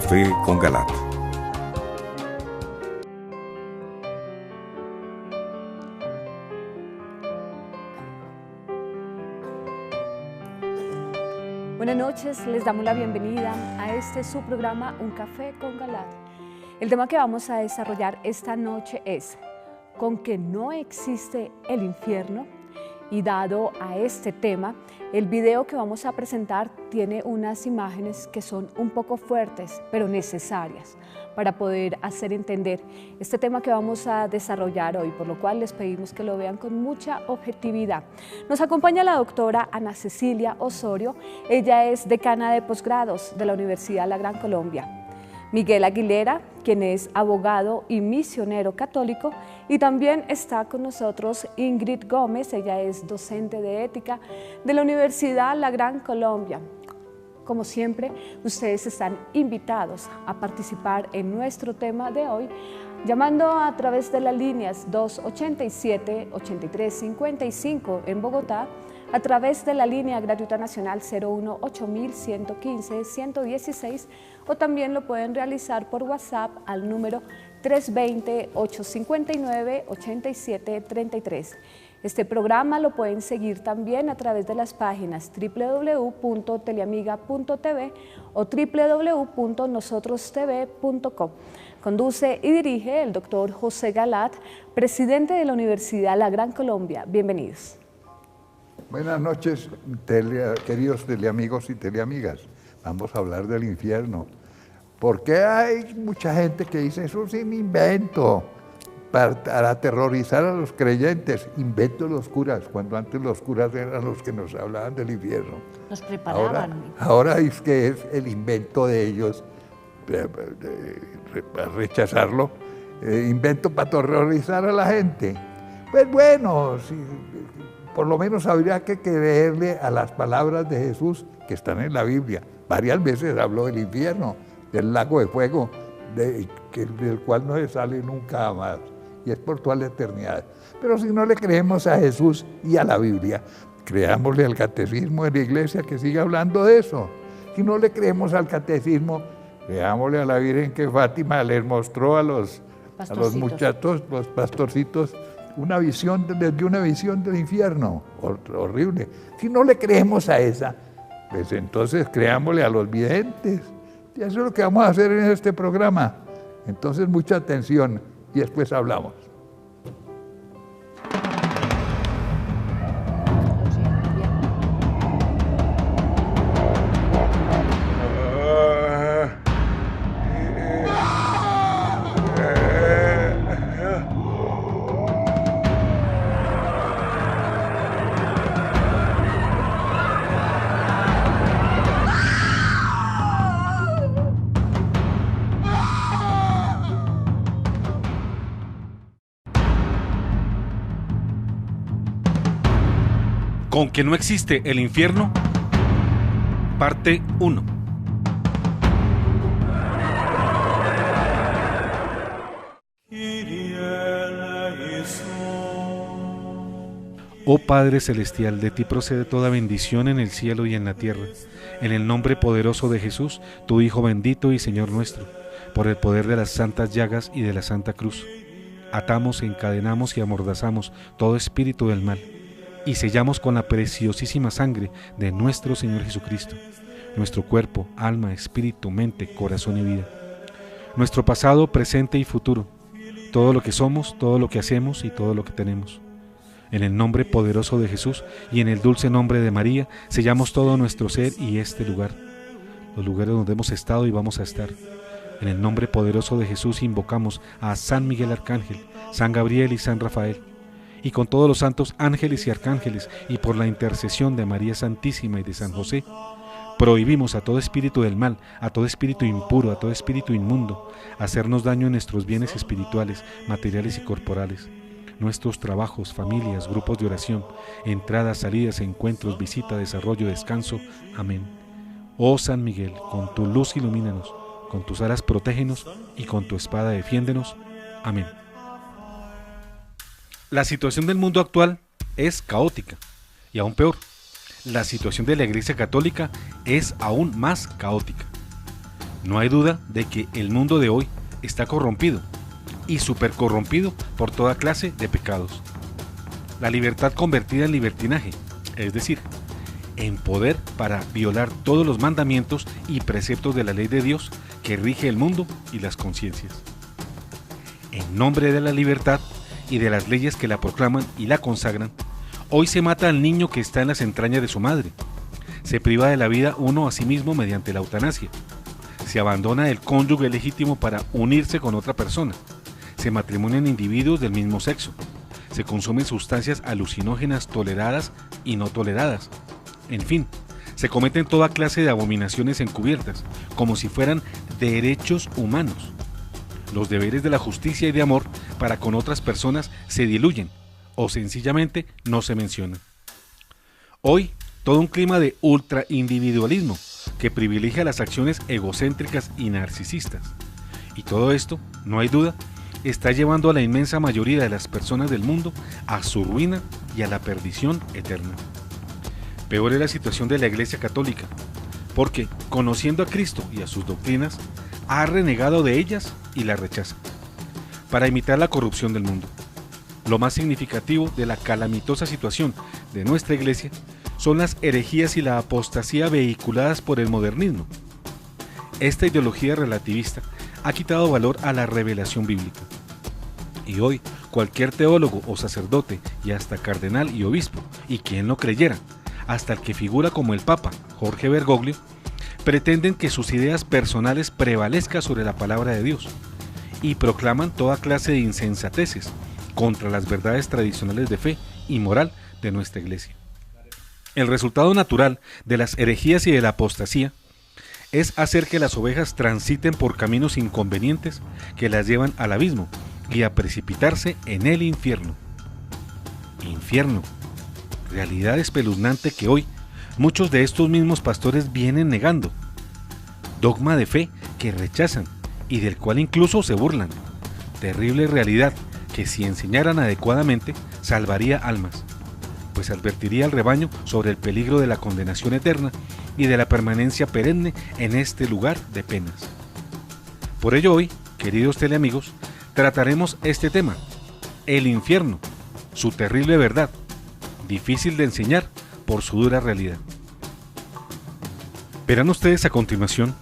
Café con Galat. Buenas noches, les damos la bienvenida a este su programa Un Café con Galat. El tema que vamos a desarrollar esta noche es ¿con que no existe el infierno? Y dado a este tema, el video que vamos a presentar tiene unas imágenes que son un poco fuertes, pero necesarias para poder hacer entender este tema que vamos a desarrollar hoy, por lo cual les pedimos que lo vean con mucha objetividad. Nos acompaña la doctora Ana Cecilia Osorio, ella es decana de posgrados de la Universidad La Gran Colombia. Miguel Aguilera, quien es abogado y misionero católico, y también está con nosotros Ingrid Gómez, ella es docente de ética de la Universidad La Gran Colombia. Como siempre, ustedes están invitados a participar en nuestro tema de hoy, llamando a través de las líneas 287-8355 en Bogotá, a través de la línea gratuita nacional 01-8115-116, o también lo pueden realizar por WhatsApp al número 320-859-8733. Este programa lo pueden seguir también a través de las páginas www.teleamiga.tv o www.nosotrostv.com. Conduce y dirige el doctor José Galat, presidente de la Universidad La Gran Colombia. Bienvenidos. Buenas noches, queridos teleamigos y teleamigas. Vamos a hablar del infierno. ¿Por qué hay mucha gente que dice eso es un invento para aterrorizar a los creyentes? Invento de los curas, cuando antes los curas eran los que nos hablaban del infierno. Nos preparaban. Ahora es que es el invento de ellos, para rechazarlo, invento para aterrorizar a la gente. Pues bueno, sí, por lo menos habría que creerle a las palabras de Jesús que están en la Biblia. Varias veces habló del infierno, del lago de fuego, del cual no se sale nunca más, y es por toda la eternidad. Pero si no le creemos a Jesús y a la Biblia, creámosle al catecismo de la iglesia que siga hablando de eso. Si no le creemos al catecismo, creámosle a la Virgen que Fátima les mostró a los muchachos, los pastorcitos, desde una visión del infierno, horrible. Si no le creemos a esa, pues entonces creámosle a los videntes. Y eso es lo que vamos a hacer en este programa. Entonces mucha atención y después hablamos. ¿Con que no existe el infierno? Parte 1. Oh Padre Celestial, de ti procede toda bendición en el cielo y en la tierra. En el nombre poderoso de Jesús, tu Hijo bendito y Señor nuestro, por el poder de las santas llagas y de la Santa Cruz, atamos, encadenamos y amordazamos todo espíritu del mal, y sellamos con la preciosísima sangre de nuestro Señor Jesucristo, nuestro cuerpo, alma, espíritu, mente, corazón y vida, nuestro pasado, presente y futuro, todo lo que somos, todo lo que hacemos y todo lo que tenemos. En el nombre poderoso de Jesús y en el dulce nombre de María, sellamos todo nuestro ser y este lugar, los lugares donde hemos estado y vamos a estar. En el nombre poderoso de Jesús invocamos a San Miguel Arcángel, San Gabriel y San Rafael, y con todos los santos ángeles y arcángeles, y por la intercesión de María Santísima y de San José, prohibimos a todo espíritu del mal, a todo espíritu impuro, a todo espíritu inmundo, hacernos daño en nuestros bienes espirituales, materiales y corporales, nuestros trabajos, familias, grupos de oración, entradas, salidas, encuentros, visita, desarrollo, descanso. Amén. Oh San Miguel, con tu luz ilumínanos, con tus alas protégenos y con tu espada defiéndenos. Amén. La situación del mundo actual es caótica, y aún peor, la situación de la Iglesia Católica es aún más caótica. No hay duda de que el mundo de hoy está corrompido y supercorrompido por toda clase de pecados. La libertad convertida en libertinaje, es decir, en poder para violar todos los mandamientos y preceptos de la ley de Dios que rige el mundo y las conciencias. En nombre de la libertad y de las leyes que la proclaman y la consagran, hoy se mata al niño que está en las entrañas de su madre. Se priva de la vida uno a sí mismo mediante la eutanasia. Se abandona el cónyuge legítimo para unirse con otra persona. Se matrimonian individuos del mismo sexo. Se consumen sustancias alucinógenas toleradas y no toleradas. En fin, se cometen toda clase de abominaciones encubiertas, como si fueran derechos humanos. Los deberes de la justicia y de amor para con otras personas se diluyen o sencillamente no se mencionan. Hoy, todo un clima de ultraindividualismo que privilegia las acciones egocéntricas y narcisistas. Y todo esto, no hay duda, está llevando a la inmensa mayoría de las personas del mundo a su ruina y a la perdición eterna. Peor es la situación de la Iglesia Católica, porque, conociendo a Cristo y a sus doctrinas, ha renegado de ellas y las rechaza, para imitar la corrupción del mundo. Lo más significativo de la calamitosa situación de nuestra Iglesia son las herejías y la apostasía vehiculadas por el modernismo. Esta ideología relativista ha quitado valor a la revelación bíblica. Y hoy, cualquier teólogo o sacerdote, y hasta cardenal y obispo, y quien no creyera, hasta el que figura como el Papa, Jorge Bergoglio, pretenden que sus ideas personales prevalezcan sobre la palabra de Dios, y proclaman toda clase de insensateces contra las verdades tradicionales de fe y moral de nuestra Iglesia. El resultado natural de las herejías y de la apostasía es hacer que las ovejas transiten por caminos inconvenientes que las llevan al abismo y a precipitarse en el infierno. Infierno, realidad espeluznante que hoy muchos de estos mismos pastores vienen negando. Dogma de fe que rechazan y del cual incluso se burlan. Terrible realidad que si enseñaran adecuadamente salvaría almas, pues advertiría al rebaño sobre el peligro de la condenación eterna y de la permanencia perenne en este lugar de penas. Por ello hoy, queridos teleamigos, trataremos este tema, el infierno, su terrible verdad, difícil de enseñar por su dura realidad. Verán ustedes a continuación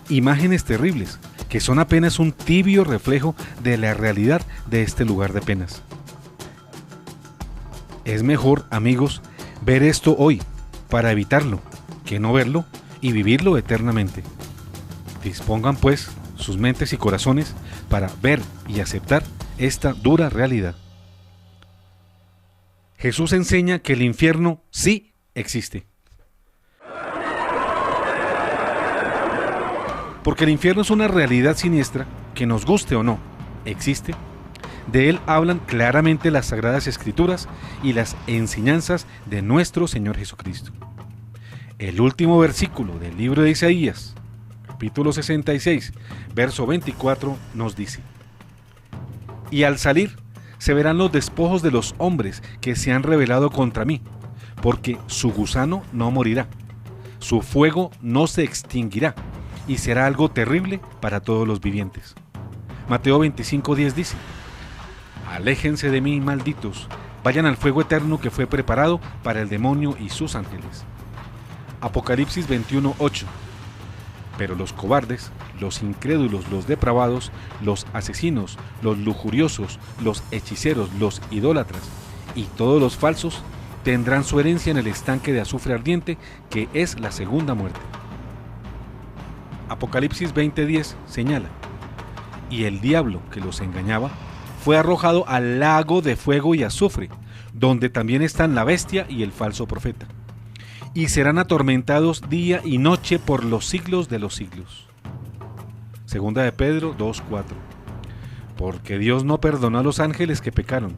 imágenes terribles que son apenas un tibio reflejo de la realidad de este lugar de penas. Es mejor, amigos, ver esto hoy para evitarlo, que no verlo y vivirlo eternamente. Dispongan pues sus mentes y corazones para ver y aceptar esta dura realidad. Jesús enseña que el infierno sí existe. Porque el infierno es una realidad siniestra que, nos guste o no, existe. De él hablan claramente las Sagradas Escrituras y las enseñanzas de nuestro Señor Jesucristo. El último versículo del libro de Isaías, capítulo 66, verso 24, nos dice: y al salir se verán los despojos de los hombres que se han rebelado contra mí, porque su gusano no morirá, su fuego no se extinguirá, y será algo terrible para todos los vivientes. Mateo 25:10 dice: aléjense de mí, malditos, vayan al fuego eterno que fue preparado para el demonio y sus ángeles. Apocalipsis 21:8: pero los cobardes, los incrédulos, los depravados, los asesinos, los lujuriosos, los hechiceros, los idólatras y todos los falsos tendrán su herencia en el estanque de azufre ardiente, que es la segunda muerte. Apocalipsis 20:10 señala: y el diablo que los engañaba fue arrojado al lago de fuego y azufre, donde también están la bestia y el falso profeta, y serán atormentados día y noche por los siglos de los siglos. Segunda de Pedro 2:4: porque Dios no perdonó a los ángeles que pecaron,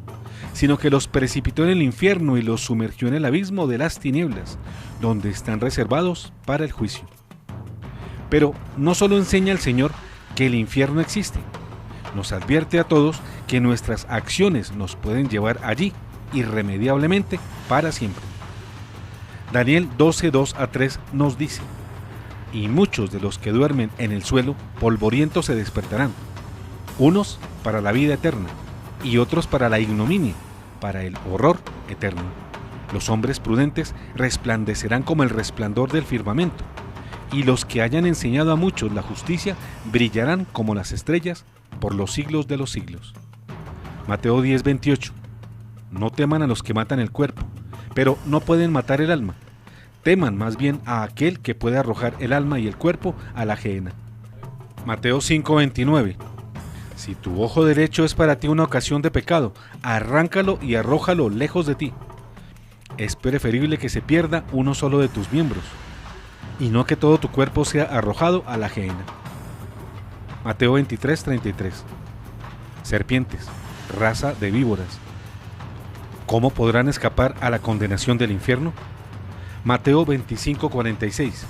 sino que los precipitó en el infierno y los sumergió en el abismo de las tinieblas, donde están reservados para el juicio. Pero no solo enseña el Señor que el infierno existe, nos advierte a todos que nuestras acciones nos pueden llevar allí irremediablemente para siempre. Daniel 12:2-3 nos dice: y muchos de los que duermen en el suelo polvorientos se despertarán, unos para la vida eterna y otros para la ignominia, para el horror eterno. Los hombres prudentes resplandecerán como el resplandor del firmamento, y los que hayan enseñado a muchos la justicia brillarán como las estrellas por los siglos de los siglos. Mateo 10:28. No teman a los que matan el cuerpo, pero no pueden matar el alma. Teman más bien a aquel que puede arrojar el alma y el cuerpo a la gehenna. Mateo 5:29. Si tu ojo derecho es para ti una ocasión de pecado, arráncalo y arrójalo lejos de ti. Es preferible que se pierda uno solo de tus miembros, y no que todo tu cuerpo sea arrojado a la gehenna. Mateo 23:33. Serpientes, raza de víboras, ¿cómo podrán escapar a la condenación del infierno? Mateo 25:46.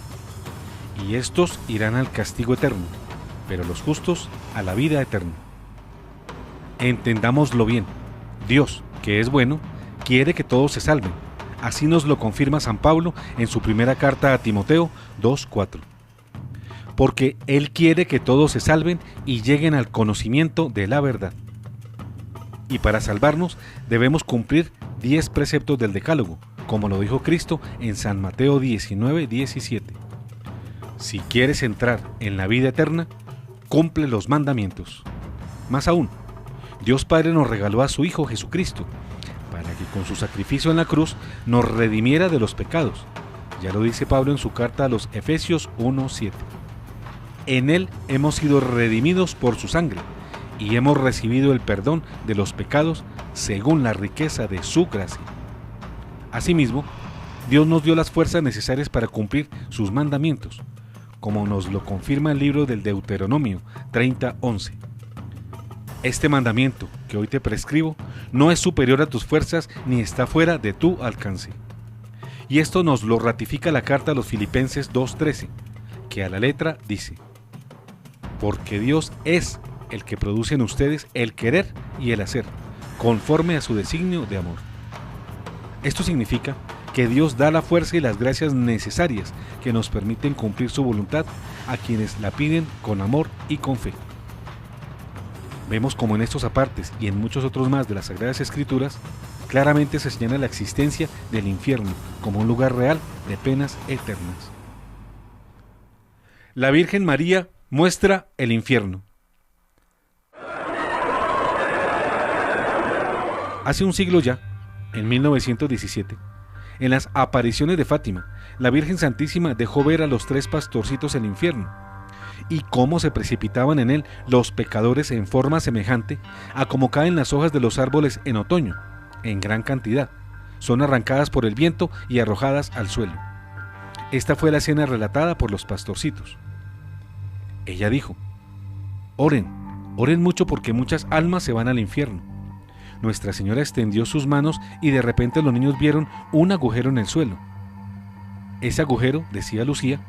Y estos irán al castigo eterno, pero los justos a la vida eterna. Entendámoslo bien. Dios, que es bueno, quiere que todos se salven. Así nos lo confirma San Pablo en su primera carta a Timoteo 2:4. Porque Él quiere que todos se salven y lleguen al conocimiento de la verdad. Y para salvarnos debemos cumplir 10 preceptos del Decálogo, como lo dijo Cristo en San Mateo 19:17. Si quieres entrar en la vida eterna, cumple los mandamientos. Más aún, Dios Padre nos regaló a su Hijo Jesucristo, para que con su sacrificio en la cruz nos redimiera de los pecados. Ya lo dice Pablo en su carta a los Efesios 1:7. En Él hemos sido redimidos por su sangre, y hemos recibido el perdón de los pecados según la riqueza de su gracia. Asimismo, Dios nos dio las fuerzas necesarias para cumplir sus mandamientos, como nos lo confirma el libro del Deuteronomio 30:11. Este mandamiento que hoy te prescribo no es superior a tus fuerzas ni está fuera de tu alcance. Y esto nos lo ratifica la carta a los Filipenses 2:13, que a la letra dice: porque Dios es el que produce en ustedes el querer y el hacer, conforme a su designio de amor. Esto significa que Dios da la fuerza y las gracias necesarias que nos permiten cumplir su voluntad a quienes la piden con amor y con fe. Vemos como en estos apartes y en muchos otros más de las Sagradas Escrituras claramente se señala la existencia del infierno como un lugar real de penas eternas. La Virgen María muestra el infierno. Hace un siglo ya, en 1917, en las apariciones de Fátima, la Virgen Santísima dejó ver a los 3 pastorcitos el infierno, y cómo se precipitaban en él los pecadores en forma semejante a como caen las hojas de los árboles en otoño, en gran cantidad, son arrancadas por el viento y arrojadas al suelo. Esta fue la escena relatada por los pastorcitos. Ella dijo: oren, oren mucho porque muchas almas se van al infierno. Nuestra Señora extendió sus manos y de repente los niños vieron un agujero en el suelo. Ese agujero, decía Lucía,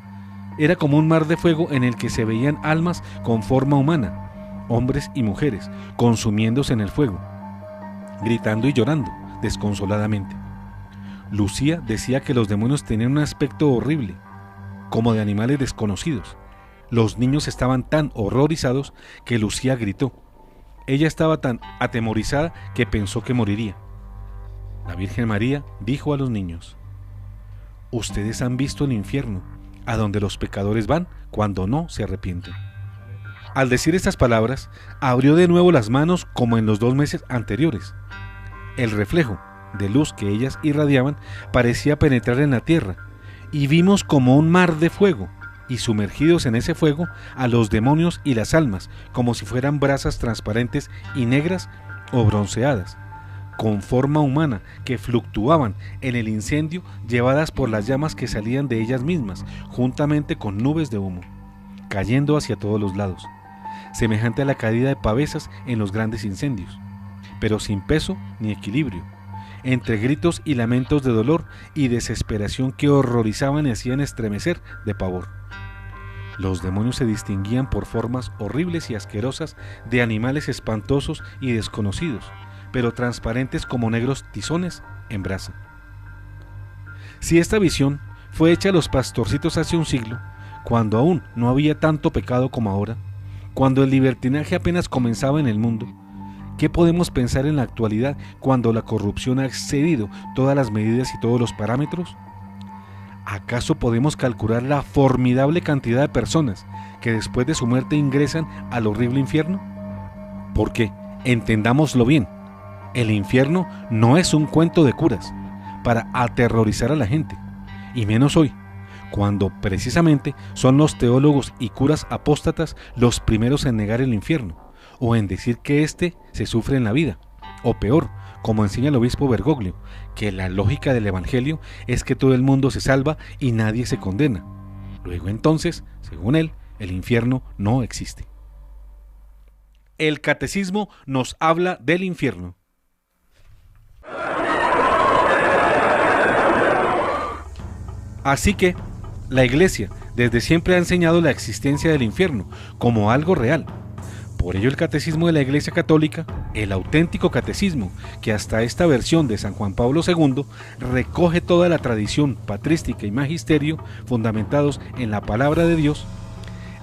era como un mar de fuego en el que se veían almas con forma humana, hombres y mujeres, consumiéndose en el fuego, gritando y llorando desconsoladamente. Lucía decía que los demonios tenían un aspecto horrible, como de animales desconocidos. Los niños estaban tan horrorizados que Lucía gritó. Ella estaba tan atemorizada que pensó que moriría. La Virgen María dijo a los niños: ustedes han visto el infierno, a donde los pecadores van cuando no se arrepienten. Al decir estas palabras, abrió de nuevo las manos como en los 2 meses anteriores. El reflejo de luz que ellas irradiaban parecía penetrar en la tierra, y vimos como un mar de fuego, y sumergidos en ese fuego a los demonios y las almas, como si fueran brasas transparentes y negras o bronceadas, con forma humana, que fluctuaban en el incendio llevadas por las llamas que salían de ellas mismas, juntamente con nubes de humo, cayendo hacia todos los lados, semejante a la caída de pavesas en los grandes incendios, pero sin peso ni equilibrio, entre gritos y lamentos de dolor y desesperación que horrorizaban y hacían estremecer de pavor. Los demonios se distinguían por formas horribles y asquerosas de animales espantosos y desconocidos, pero transparentes como negros tizones en brasa. Si esta visión fue hecha a los pastorcitos hace un siglo, cuando aún no había tanto pecado como ahora, cuando el libertinaje apenas comenzaba en el mundo? ¿Qué podemos pensar en la actualidad cuando la corrupción ha excedido todas las medidas y todos los parámetros? ¿Acaso podemos calcular la formidable cantidad de personas que después de su muerte ingresan al horrible infierno? Porque, entendámoslo bien, el infierno no es un cuento de curas para aterrorizar a la gente, y menos hoy, cuando precisamente son los teólogos y curas apóstatas los primeros en negar el infierno, o en decir que éste se sufre en la vida, o peor, como enseña el obispo Bergoglio, que la lógica del evangelio es que todo el mundo se salva y nadie se condena. Luego entonces, según él, el infierno no existe. El catecismo nos habla del infierno. Así que, la Iglesia desde siempre ha enseñado la existencia del infierno como algo real. Por ello el catecismo de la Iglesia Católica, el auténtico catecismo, que hasta esta versión de San Juan Pablo II recoge toda la tradición patrística y magisterio fundamentados en la palabra de Dios,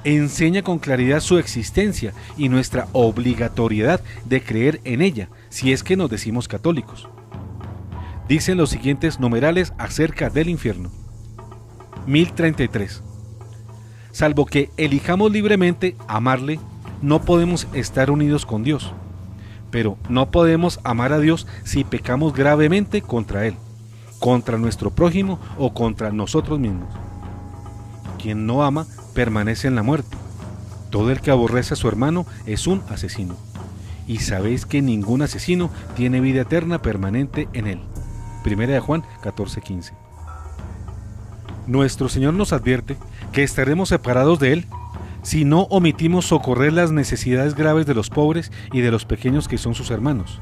enseña con claridad su existencia y nuestra obligatoriedad de creer en ella, si es que nos decimos católicos. Dicen los siguientes numerales acerca del infierno. 1033. Salvo que elijamos libremente amarle, no podemos estar unidos con Dios, pero no podemos amar a Dios si pecamos gravemente contra Él, contra nuestro prójimo o contra nosotros mismos. Quien no ama permanece en la muerte. Todo el que aborrece a su hermano es un asesino. Y sabéis que ningún asesino tiene vida eterna permanente en él. 1 Juan 14:15. Nuestro Señor nos advierte que estaremos separados de Él si no omitimos socorrer las necesidades graves de los pobres y de los pequeños que son sus hermanos.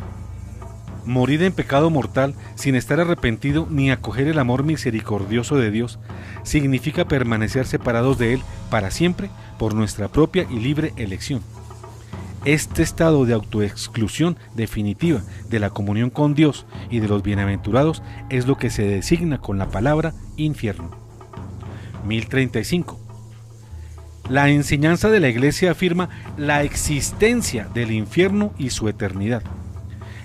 Morir en pecado mortal sin estar arrepentido ni acoger el amor misericordioso de Dios significa permanecer separados de Él para siempre por nuestra propia y libre elección. Este estado de autoexclusión definitiva de la comunión con Dios y de los bienaventurados es lo que se designa con la palabra infierno. 1035. La enseñanza de la Iglesia afirma la existencia del infierno y su eternidad.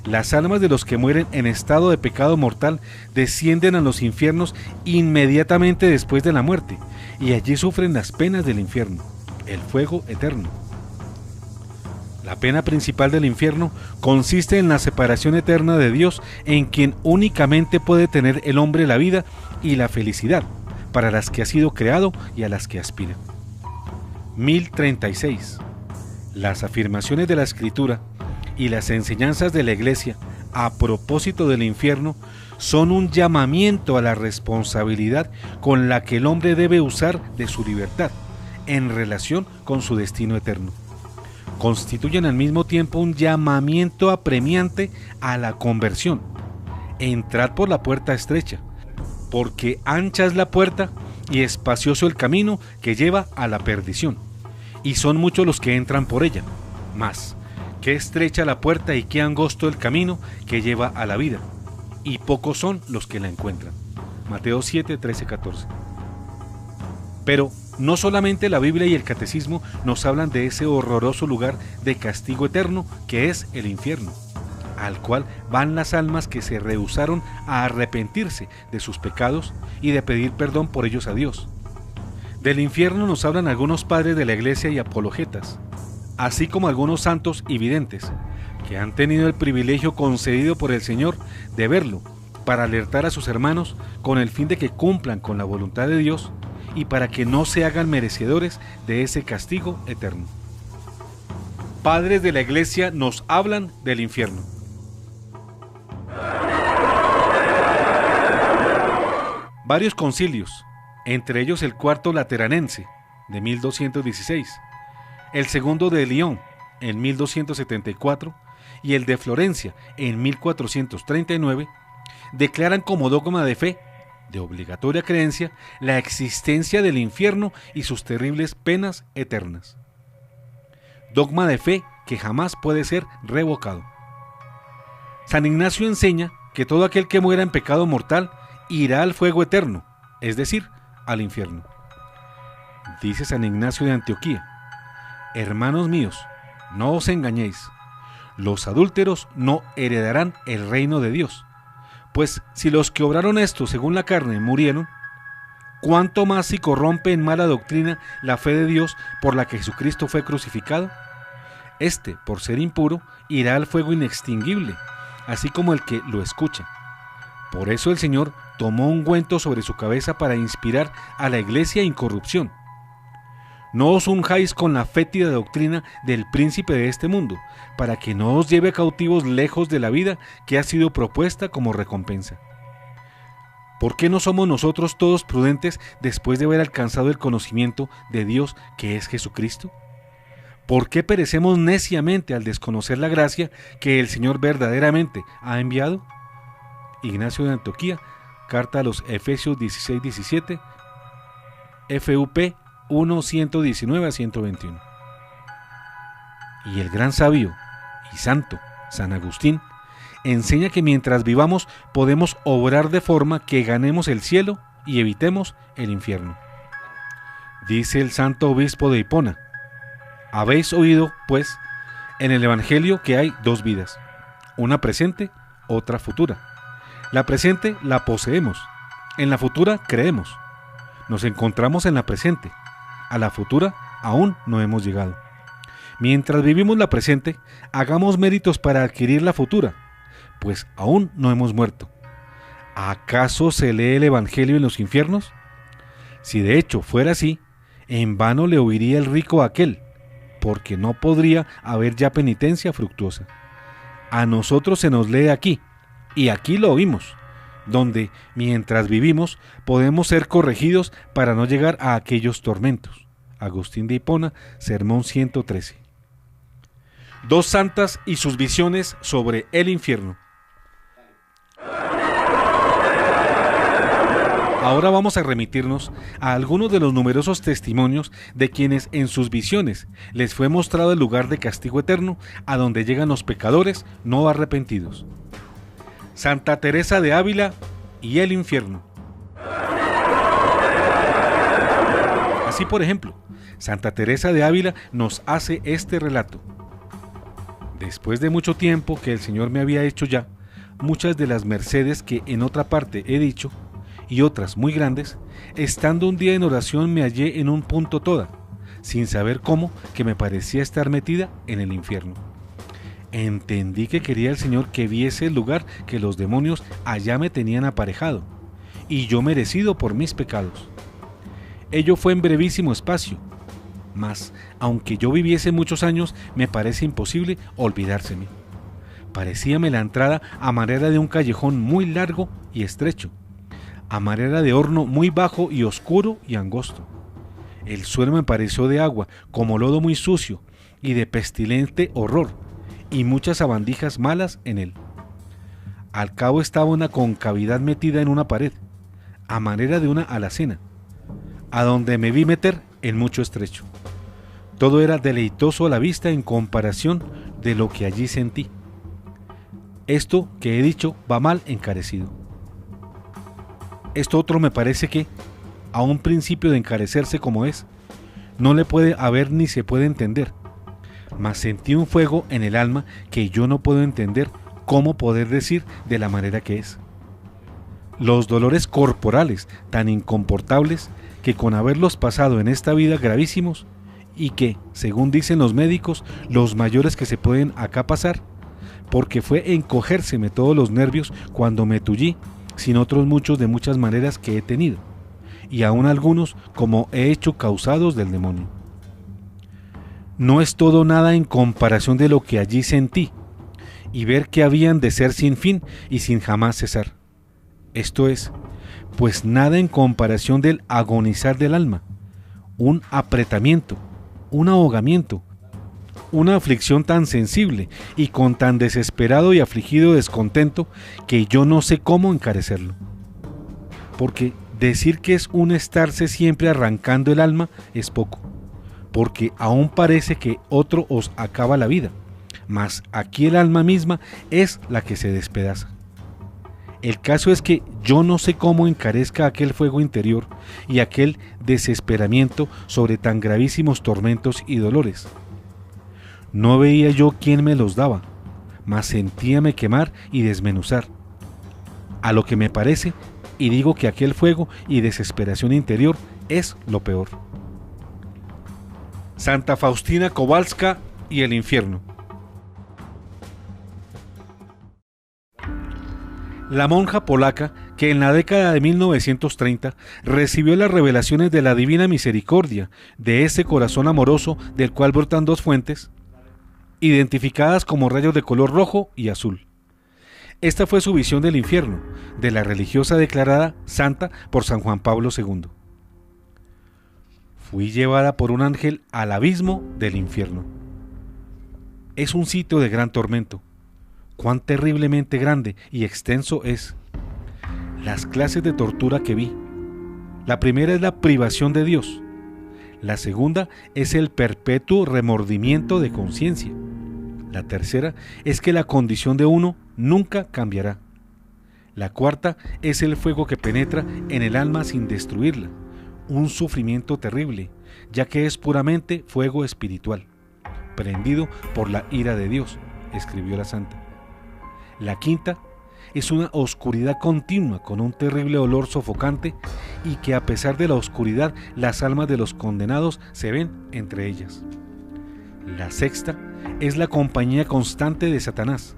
Las almas de los que mueren en estado de pecado mortal descienden a los infiernos inmediatamente después de la muerte, y allí sufren las penas del infierno, el fuego eterno. La pena principal del infierno consiste en la separación eterna de Dios, en quien únicamente puede tener el hombre la vida y la felicidad, para las que ha sido creado y a las que aspira. 1036. Las afirmaciones de la Escritura y las enseñanzas de la Iglesia a propósito del infierno son un llamamiento a la responsabilidad con la que el hombre debe usar de su libertad en relación con su destino eterno. Constituyen al mismo tiempo un llamamiento apremiante a la conversión. Entrad por la puerta estrecha, porque ancha es la puerta y espacioso el camino que lleva a la perdición, y son muchos los que entran por ella. Mas, qué estrecha la puerta y qué angosto el camino que lleva a la vida, y pocos son los que la encuentran. Mateo 7, 13, 14. Pero no solamente la Biblia y el Catecismo nos hablan de ese horroroso lugar de castigo eterno que es el infierno, al cual van las almas que se rehusaron a arrepentirse de sus pecados y de pedir perdón por ellos a Dios. Del infierno nos hablan algunos padres de la Iglesia y apologetas, así como algunos santos y videntes, que han tenido el privilegio concedido por el Señor de verlo, para alertar a sus hermanos con el fin de que cumplan con la voluntad de Dios y para que no se hagan merecedores de ese castigo eterno. Padres de la Iglesia nos hablan del infierno. Varios concilios, entre ellos el cuarto lateranense, de 1216, el segundo de Lyon, en 1274, y el de Florencia, en 1439, declaran como dogma de fe, de obligatoria creencia, la existencia del infierno y sus terribles penas eternas. Dogma de fe que jamás puede ser revocado. San Ignacio enseña que todo aquel que muera en pecado mortal irá al fuego eterno, es decir, al infierno. Dice San Ignacio de Antioquía: hermanos míos, no os engañéis, los adúlteros no heredarán el reino de Dios. Pues si los que obraron esto según la carne murieron, ¿cuánto más si corrompe en mala doctrina la fe de Dios por la que Jesucristo fue crucificado? Este, por ser impuro, irá al fuego inextinguible, así como el que lo escucha. Por eso el Señor tomó ungüento sobre su cabeza para inspirar a la iglesia incorrupción. No os unjáis con la fétida doctrina del príncipe de este mundo, para que no os lleve cautivos lejos de la vida que ha sido propuesta como recompensa. ¿Por qué no somos nosotros todos prudentes después de haber alcanzado el conocimiento de Dios que es Jesucristo? ¿Por qué perecemos neciamente al desconocer la gracia que el Señor verdaderamente ha enviado? Ignacio de Antioquía, carta a los Efesios 16-17, FUP 1:119 a 121. Y el gran sabio y santo San Agustín enseña que mientras vivamos podemos obrar de forma que ganemos el cielo y evitemos el infierno. Dice el santo obispo de Hipona: habéis oído, pues, en el Evangelio que hay dos vidas, una presente, otra futura. La presente la poseemos, en la futura creemos. Nos encontramos en la presente, a la futura aún no hemos llegado. Mientras vivimos la presente, hagamos méritos para adquirir la futura, pues aún no hemos muerto. ¿Acaso se lee el Evangelio en los infiernos? Si de hecho fuera así, en vano le oiría el rico a aquel, porque no podría haber ya penitencia fructuosa. A nosotros se nos lee aquí, y aquí lo oímos, donde, mientras vivimos, podemos ser corregidos para no llegar a aquellos tormentos. Agustín de Hipona, Sermón 113. Dos santas y sus visiones sobre el infierno. Ahora vamos a remitirnos a algunos de los numerosos testimonios de quienes en sus visiones les fue mostrado el lugar de castigo eterno a donde llegan los pecadores no arrepentidos. Santa Teresa de Ávila y el infierno. Así, por ejemplo, Santa Teresa de Ávila nos hace este relato. Después de mucho tiempo que el Señor me había hecho ya muchas de las mercedes que en otra parte he dicho, y otras muy grandes, estando un día en oración me hallé en un punto toda, sin saber cómo, que me parecía estar metida en el infierno. Entendí que quería el Señor que viese el lugar que los demonios allá me tenían aparejado, y yo merecido por mis pecados. Ello fue en brevísimo espacio, mas, aunque yo viviese muchos años, me parece imposible olvidárseme. Parecíame la entrada a manera de un callejón muy largo y estrecho, a manera de horno muy bajo y oscuro y angosto. El suelo me pareció de agua, como lodo muy sucio, y de pestilente horror, y muchas sabandijas malas en él. Al cabo estaba una concavidad metida en una pared, a manera de una alacena, a donde me vi meter en mucho estrecho. Todo era deleitoso a la vista en comparación de lo que allí sentí. Esto que he dicho va mal encarecido. Esto otro me parece que, a un principio de encarecerse como es, no le puede haber ni se puede entender, mas sentí un fuego en el alma que yo no puedo entender cómo poder decir de la manera que es. Los dolores corporales tan incomportables que con haberlos pasado en esta vida gravísimos, y que, según dicen los médicos, los mayores que se pueden acá pasar, porque fue encogérseme todos los nervios cuando me tullí, sin otros muchos de muchas maneras que he tenido, y aún algunos como he hecho causados del demonio. No es todo nada en comparación de lo que allí sentí, y ver que habían de ser sin fin y sin jamás cesar. Esto es, pues nada en comparación del agonizar del alma, un apretamiento, un ahogamiento, una aflicción tan sensible y con tan desesperado y afligido descontento que yo no sé cómo encarecerlo. Porque decir que es un estarse siempre arrancando el alma es poco, porque aún parece que otro os acaba la vida, mas aquí el alma misma es la que se despedaza. El caso es que yo no sé cómo encarezca aquel fuego interior y aquel desesperamiento sobre tan gravísimos tormentos y dolores. No veía yo quién me los daba, mas sentíame quemar y desmenuzar. A lo que me parece, y digo que aquel fuego y desesperación interior es lo peor. Santa Faustina Kowalska y el infierno. La monja polaca que en la década de 1930 recibió las revelaciones de la divina misericordia, de ese corazón amoroso del cual brotan dos fuentes, identificadas como rayos de color rojo y azul. Esta fue su visión del infierno, de la religiosa declarada santa por San Juan Pablo II. Fui llevada por un ángel al abismo del infierno. Es un sitio de gran tormento. Cuán terriblemente grande y extenso es. Las clases de tortura que vi. La primera es la privación de Dios. La segunda es el perpetuo remordimiento de conciencia. La tercera es que la condición de uno nunca cambiará. La cuarta es el fuego que penetra en el alma sin destruirla. Un sufrimiento terrible, ya que es puramente fuego espiritual, prendido por la ira de Dios, escribió la santa. La quinta es una oscuridad continua con un terrible olor sofocante y que a pesar de la oscuridad las almas de los condenados se ven entre ellas. La sexta es la compañía constante de Satanás.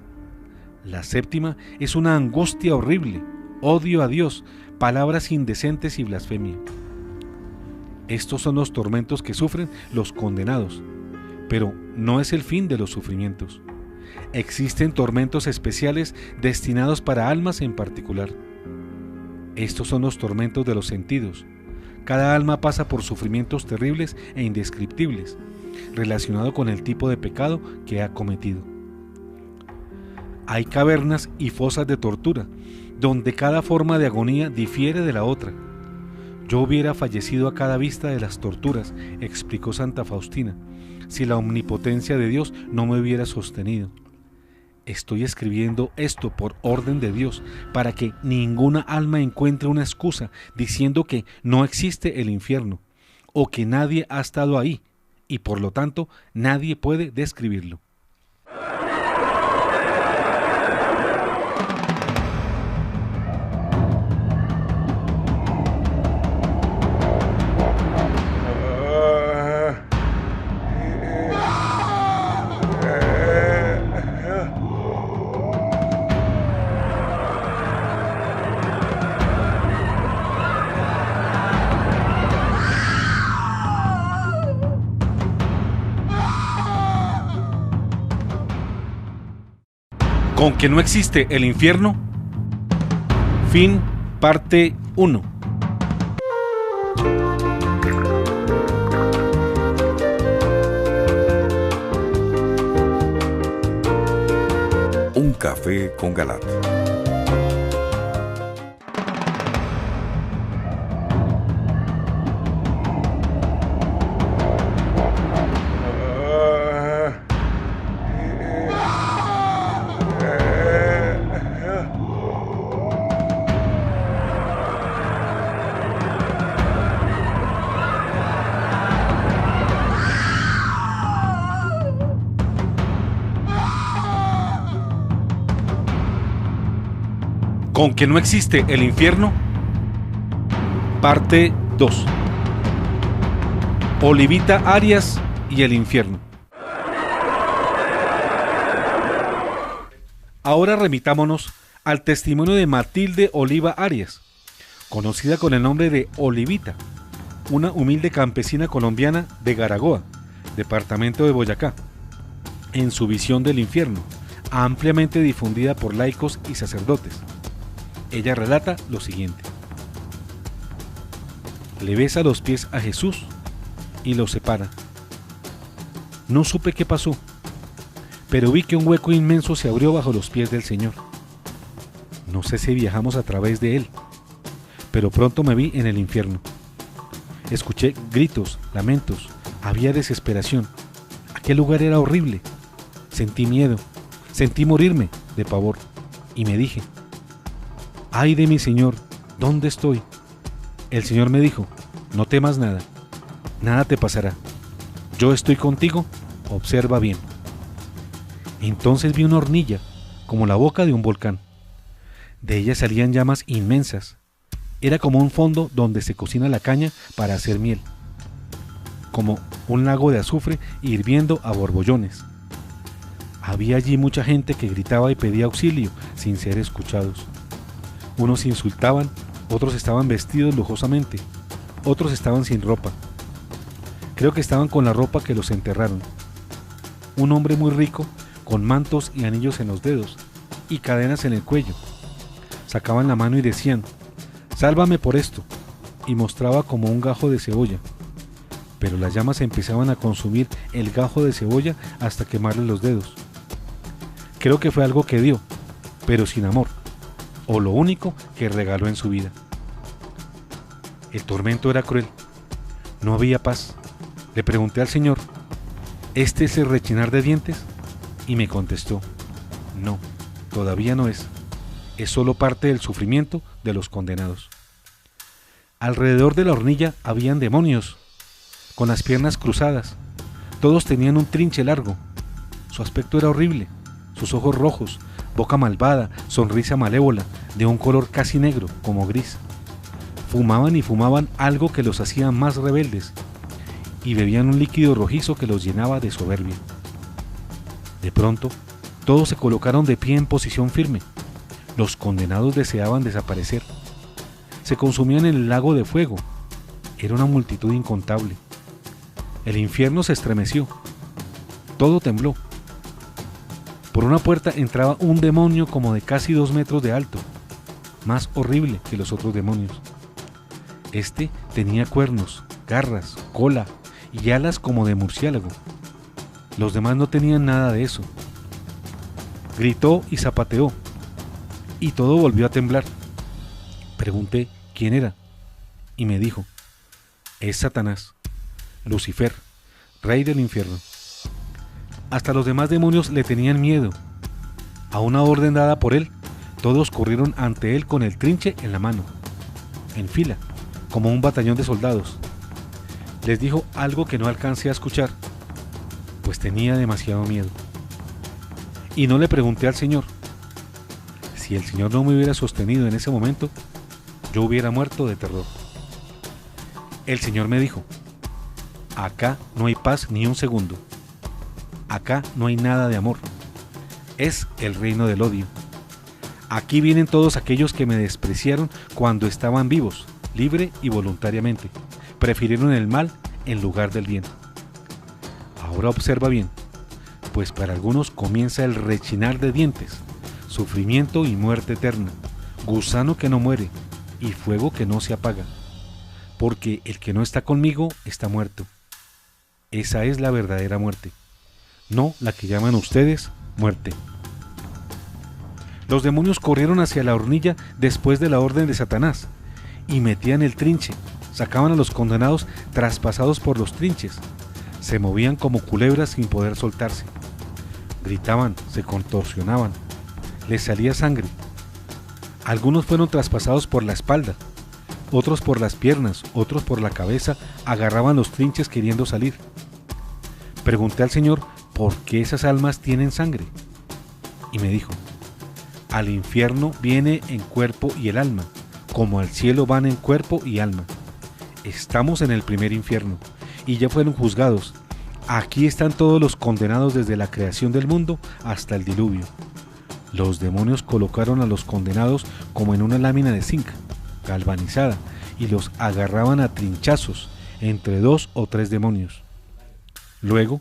La séptima es una angustia horrible, odio a Dios, palabras indecentes y blasfemia. Estos son los tormentos que sufren los condenados, pero no es el fin de los sufrimientos. Existen tormentos especiales destinados para almas en particular. Estos son los tormentos de los sentidos. Cada alma pasa por sufrimientos terribles e indescriptibles, relacionados con el tipo de pecado que ha cometido. Hay cavernas y fosas de tortura, donde cada forma de agonía difiere de la otra. Yo hubiera fallecido a cada vista de las torturas, explicó Santa Faustina, si la omnipotencia de Dios no me hubiera sostenido. Estoy escribiendo esto por orden de Dios, para que ninguna alma encuentre una excusa diciendo que no existe el infierno, o que nadie ha estado ahí, y por lo tanto nadie puede describirlo. Con que no existe el infierno. Fin, parte 1. Un café con Galat. Con que no existe el infierno. Parte 2. Olivita Arias y el infierno. Ahora remitámonos al testimonio de Matilde Oliva Arias, conocida con el nombre de Olivita, una humilde campesina colombiana de Garagoa, departamento de Boyacá, en su visión del infierno, ampliamente difundida por laicos y sacerdotes. Ella relata lo siguiente: le besa los pies a Jesús y los separa. No supe qué pasó, pero vi que un hueco inmenso se abrió bajo los pies del Señor. No sé si viajamos a través de él, pero pronto me vi en el infierno. Escuché gritos, lamentos, había desesperación. Aquel lugar era horrible. Sentí miedo, sentí morirme de pavor y me dije: ¡Ay de mi Señor! ¿Dónde estoy? El Señor me dijo: no temas nada, nada te pasará. Yo estoy contigo, observa bien. Entonces vi una hornilla, como la boca de un volcán. De ella salían llamas inmensas. Era como un fondo donde se cocina la caña para hacer miel, como un lago de azufre hirviendo a borbollones. Había allí mucha gente que gritaba y pedía auxilio sin ser escuchados. Unos insultaban, otros estaban vestidos lujosamente, otros estaban sin ropa. Creo que estaban con la ropa que los enterraron. Un hombre muy rico, con mantos y anillos en los dedos y cadenas en el cuello. Sacaban la mano y decían: sálvame por esto, y mostraba como un gajo de cebolla. Pero las llamas empezaban a consumir el gajo de cebolla hasta quemarle los dedos. Creo que fue algo que dio, pero sin amor, o lo único que regaló en su vida. El tormento era cruel, no había paz. Le pregunté al Señor: ¿este es el rechinar de dientes? Y me contestó: no, todavía no es solo parte del sufrimiento de los condenados. Alrededor de la hornilla habían demonios, con las piernas cruzadas. Todos tenían un trinche largo. Su aspecto era horrible, sus ojos rojos, boca malvada, sonrisa malévola, de un color casi negro, como gris. Fumaban y fumaban algo que los hacía más rebeldes, y bebían un líquido rojizo que los llenaba de soberbia. De pronto, todos se colocaron de pie en posición firme. Los condenados deseaban desaparecer. Se consumían en el lago de fuego. Era una multitud incontable. El infierno se estremeció. Todo tembló. Por una puerta entraba un demonio como de casi 2 metros de alto, más horrible que los otros demonios. Este tenía cuernos, garras, cola y alas como de murciélago. Los demás no tenían nada de eso. Gritó y zapateó, y todo volvió a temblar. Pregunté quién era, y me dijo: es Satanás, Lucifer, rey del infierno. Hasta los demás demonios le tenían miedo. A una orden dada por él, todos corrieron ante él con el trinche en la mano, en fila, como un batallón de soldados. Les dijo algo que no alcancé a escuchar, pues tenía demasiado miedo. Y no le pregunté al Señor. Si el Señor no me hubiera sostenido en ese momento, yo hubiera muerto de terror. El Señor me dijo: acá no hay paz ni un segundo. Acá no hay nada de amor. Es el reino del odio. Aquí vienen todos aquellos que me despreciaron cuando estaban vivos, libre y voluntariamente. Prefirieron el mal en lugar del bien. Ahora observa bien, pues para algunos comienza el rechinar de dientes, sufrimiento y muerte eterna, gusano que no muere y fuego que no se apaga, porque el que no está conmigo está muerto. Esa es la verdadera muerte, no la que llaman ustedes muerte. Los demonios corrieron hacia la hornilla después de la orden de Satanás y metían el trinche, sacaban a los condenados traspasados por los trinches, se movían como culebras sin poder soltarse, gritaban, se contorsionaban, les salía sangre. Algunos fueron traspasados por la espalda, otros por las piernas, otros por la cabeza, agarraban los trinches queriendo salir. Pregunté al Señor por qué esas almas tienen sangre, y me dijo: al infierno viene en cuerpo y el alma, como al cielo van en cuerpo y alma. Estamos en el primer infierno, y ya fueron juzgados. Aquí están todos los condenados desde la creación del mundo hasta el diluvio. Los demonios colocaron a los condenados como en una lámina de zinc, galvanizada, y los agarraban a trinchazos entre 2 o 3 demonios. Luego,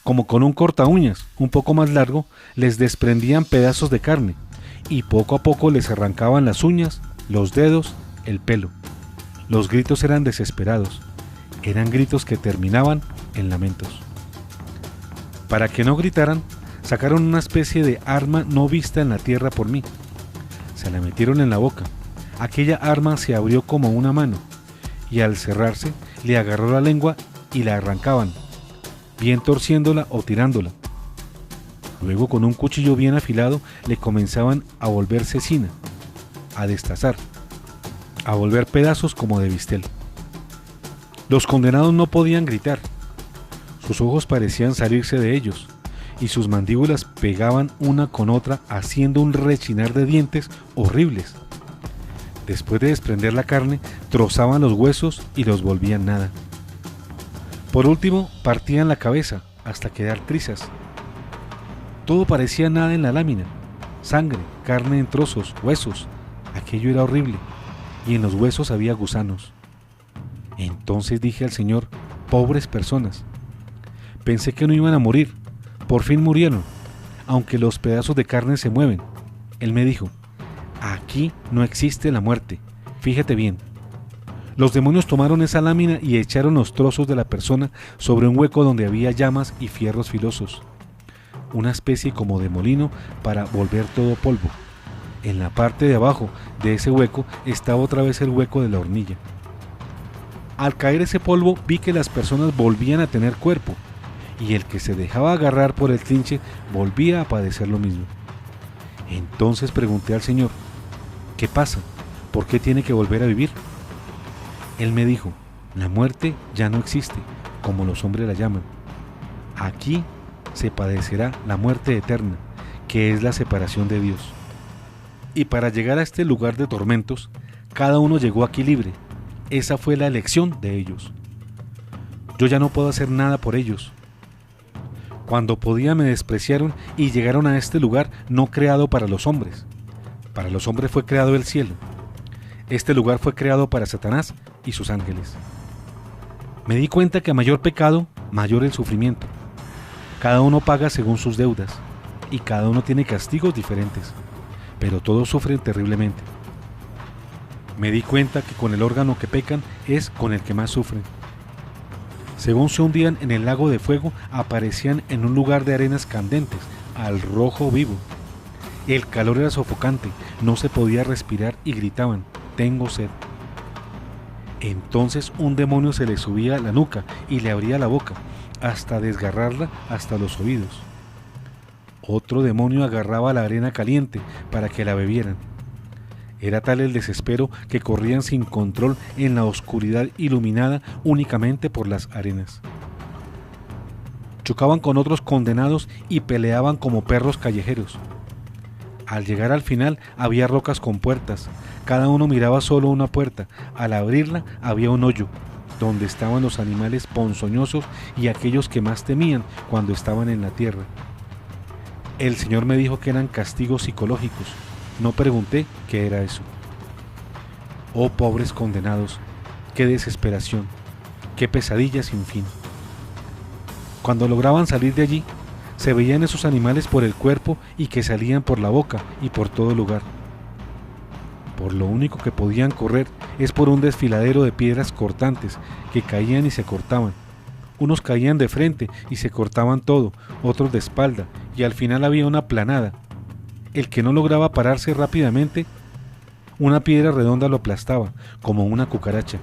como con un cortaúñas un poco más largo, les desprendían pedazos de carne, y poco a poco les arrancaban las uñas, los dedos, el pelo. Los gritos eran desesperados, eran gritos que terminaban en lamentos. Para que no gritaran, sacaron una especie de arma no vista en la tierra por mí. Se la metieron en la boca. Aquella arma se abrió como una mano, y al cerrarse le agarró la lengua y la arrancaban, bien torciéndola o tirándola. Luego con un cuchillo bien afilado le comenzaban a volver cecina. a destazar, a volver pedazos como de bistel. Los condenados no podían gritar, sus ojos parecían salirse de ellos, y sus mandíbulas pegaban una con otra haciendo un rechinar de dientes horribles. Después de desprender la carne, trozaban los huesos y los volvían nada. Por último, partían la cabeza hasta quedar trizas. Todo parecía nada en la lámina: sangre, carne en trozos, huesos. Aquello era horrible, y en los huesos había gusanos. Entonces dije al Señor: pobres personas. Pensé que no iban a morir. Por fin murieron, aunque los pedazos de carne se mueven. Él me dijo: aquí no existe la muerte. Fíjate bien. Los demonios tomaron esa lámina y echaron los trozos de la persona sobre un hueco donde había llamas y fierros filosos, una especie como de molino para volver todo polvo. En la parte de abajo de ese hueco estaba otra vez el hueco de la hornilla. Al caer ese polvo vi que las personas volvían a tener cuerpo, y el que se dejaba agarrar por el trinche volvía a padecer lo mismo. Entonces pregunté al Señor: ¿qué pasa? ¿Por qué tiene que volver a vivir? Él me dijo: la muerte ya no existe, como los hombres la llaman. Aquí se padecerá la muerte eterna, que es la separación de Dios. Y para llegar a este lugar de tormentos, cada uno llegó aquí libre. Esa fue la elección de ellos. Yo ya no puedo hacer nada por ellos. Cuando podía me despreciaron y llegaron a este lugar no creado para los hombres. Para los hombres fue creado el cielo. Este lugar fue creado para Satanás y sus ángeles. Me di cuenta que a mayor pecado, mayor el sufrimiento. Cada uno paga según sus deudas, y cada uno tiene castigos diferentes, pero todos sufren terriblemente. Me di cuenta que con el órgano que pecan es con el que más sufren. Según se hundían en el lago de fuego, aparecían en un lugar de arenas candentes, al rojo vivo. El calor era sofocante, no se podía respirar y gritaban: tengo sed. Entonces un demonio se le subía a la nuca y le abría la boca, hasta desgarrarla hasta los oídos. Otro demonio agarraba la arena caliente para que la bebieran. Era tal el desespero que corrían sin control en la oscuridad iluminada únicamente por las arenas. Chocaban con otros condenados y peleaban como perros callejeros. Al llegar al final había rocas con puertas. Cada uno miraba solo una puerta. Al abrirla había un hoyo, donde estaban los animales ponzoñosos y aquellos que más temían cuando estaban en la tierra. El Señor me dijo que eran castigos psicológicos. No pregunté qué era eso. Oh pobres condenados, qué desesperación, qué pesadilla sin fin. Cuando lograban salir de allí, se veían esos animales por el cuerpo y que salían por la boca y por todo lugar. Por lo único que podían correr es por un desfiladero de piedras cortantes que caían y se cortaban. Unos caían de frente y se cortaban todo, otros de espalda, y al final había una planada. El que no lograba pararse rápidamente, una piedra redonda lo aplastaba, como una cucaracha.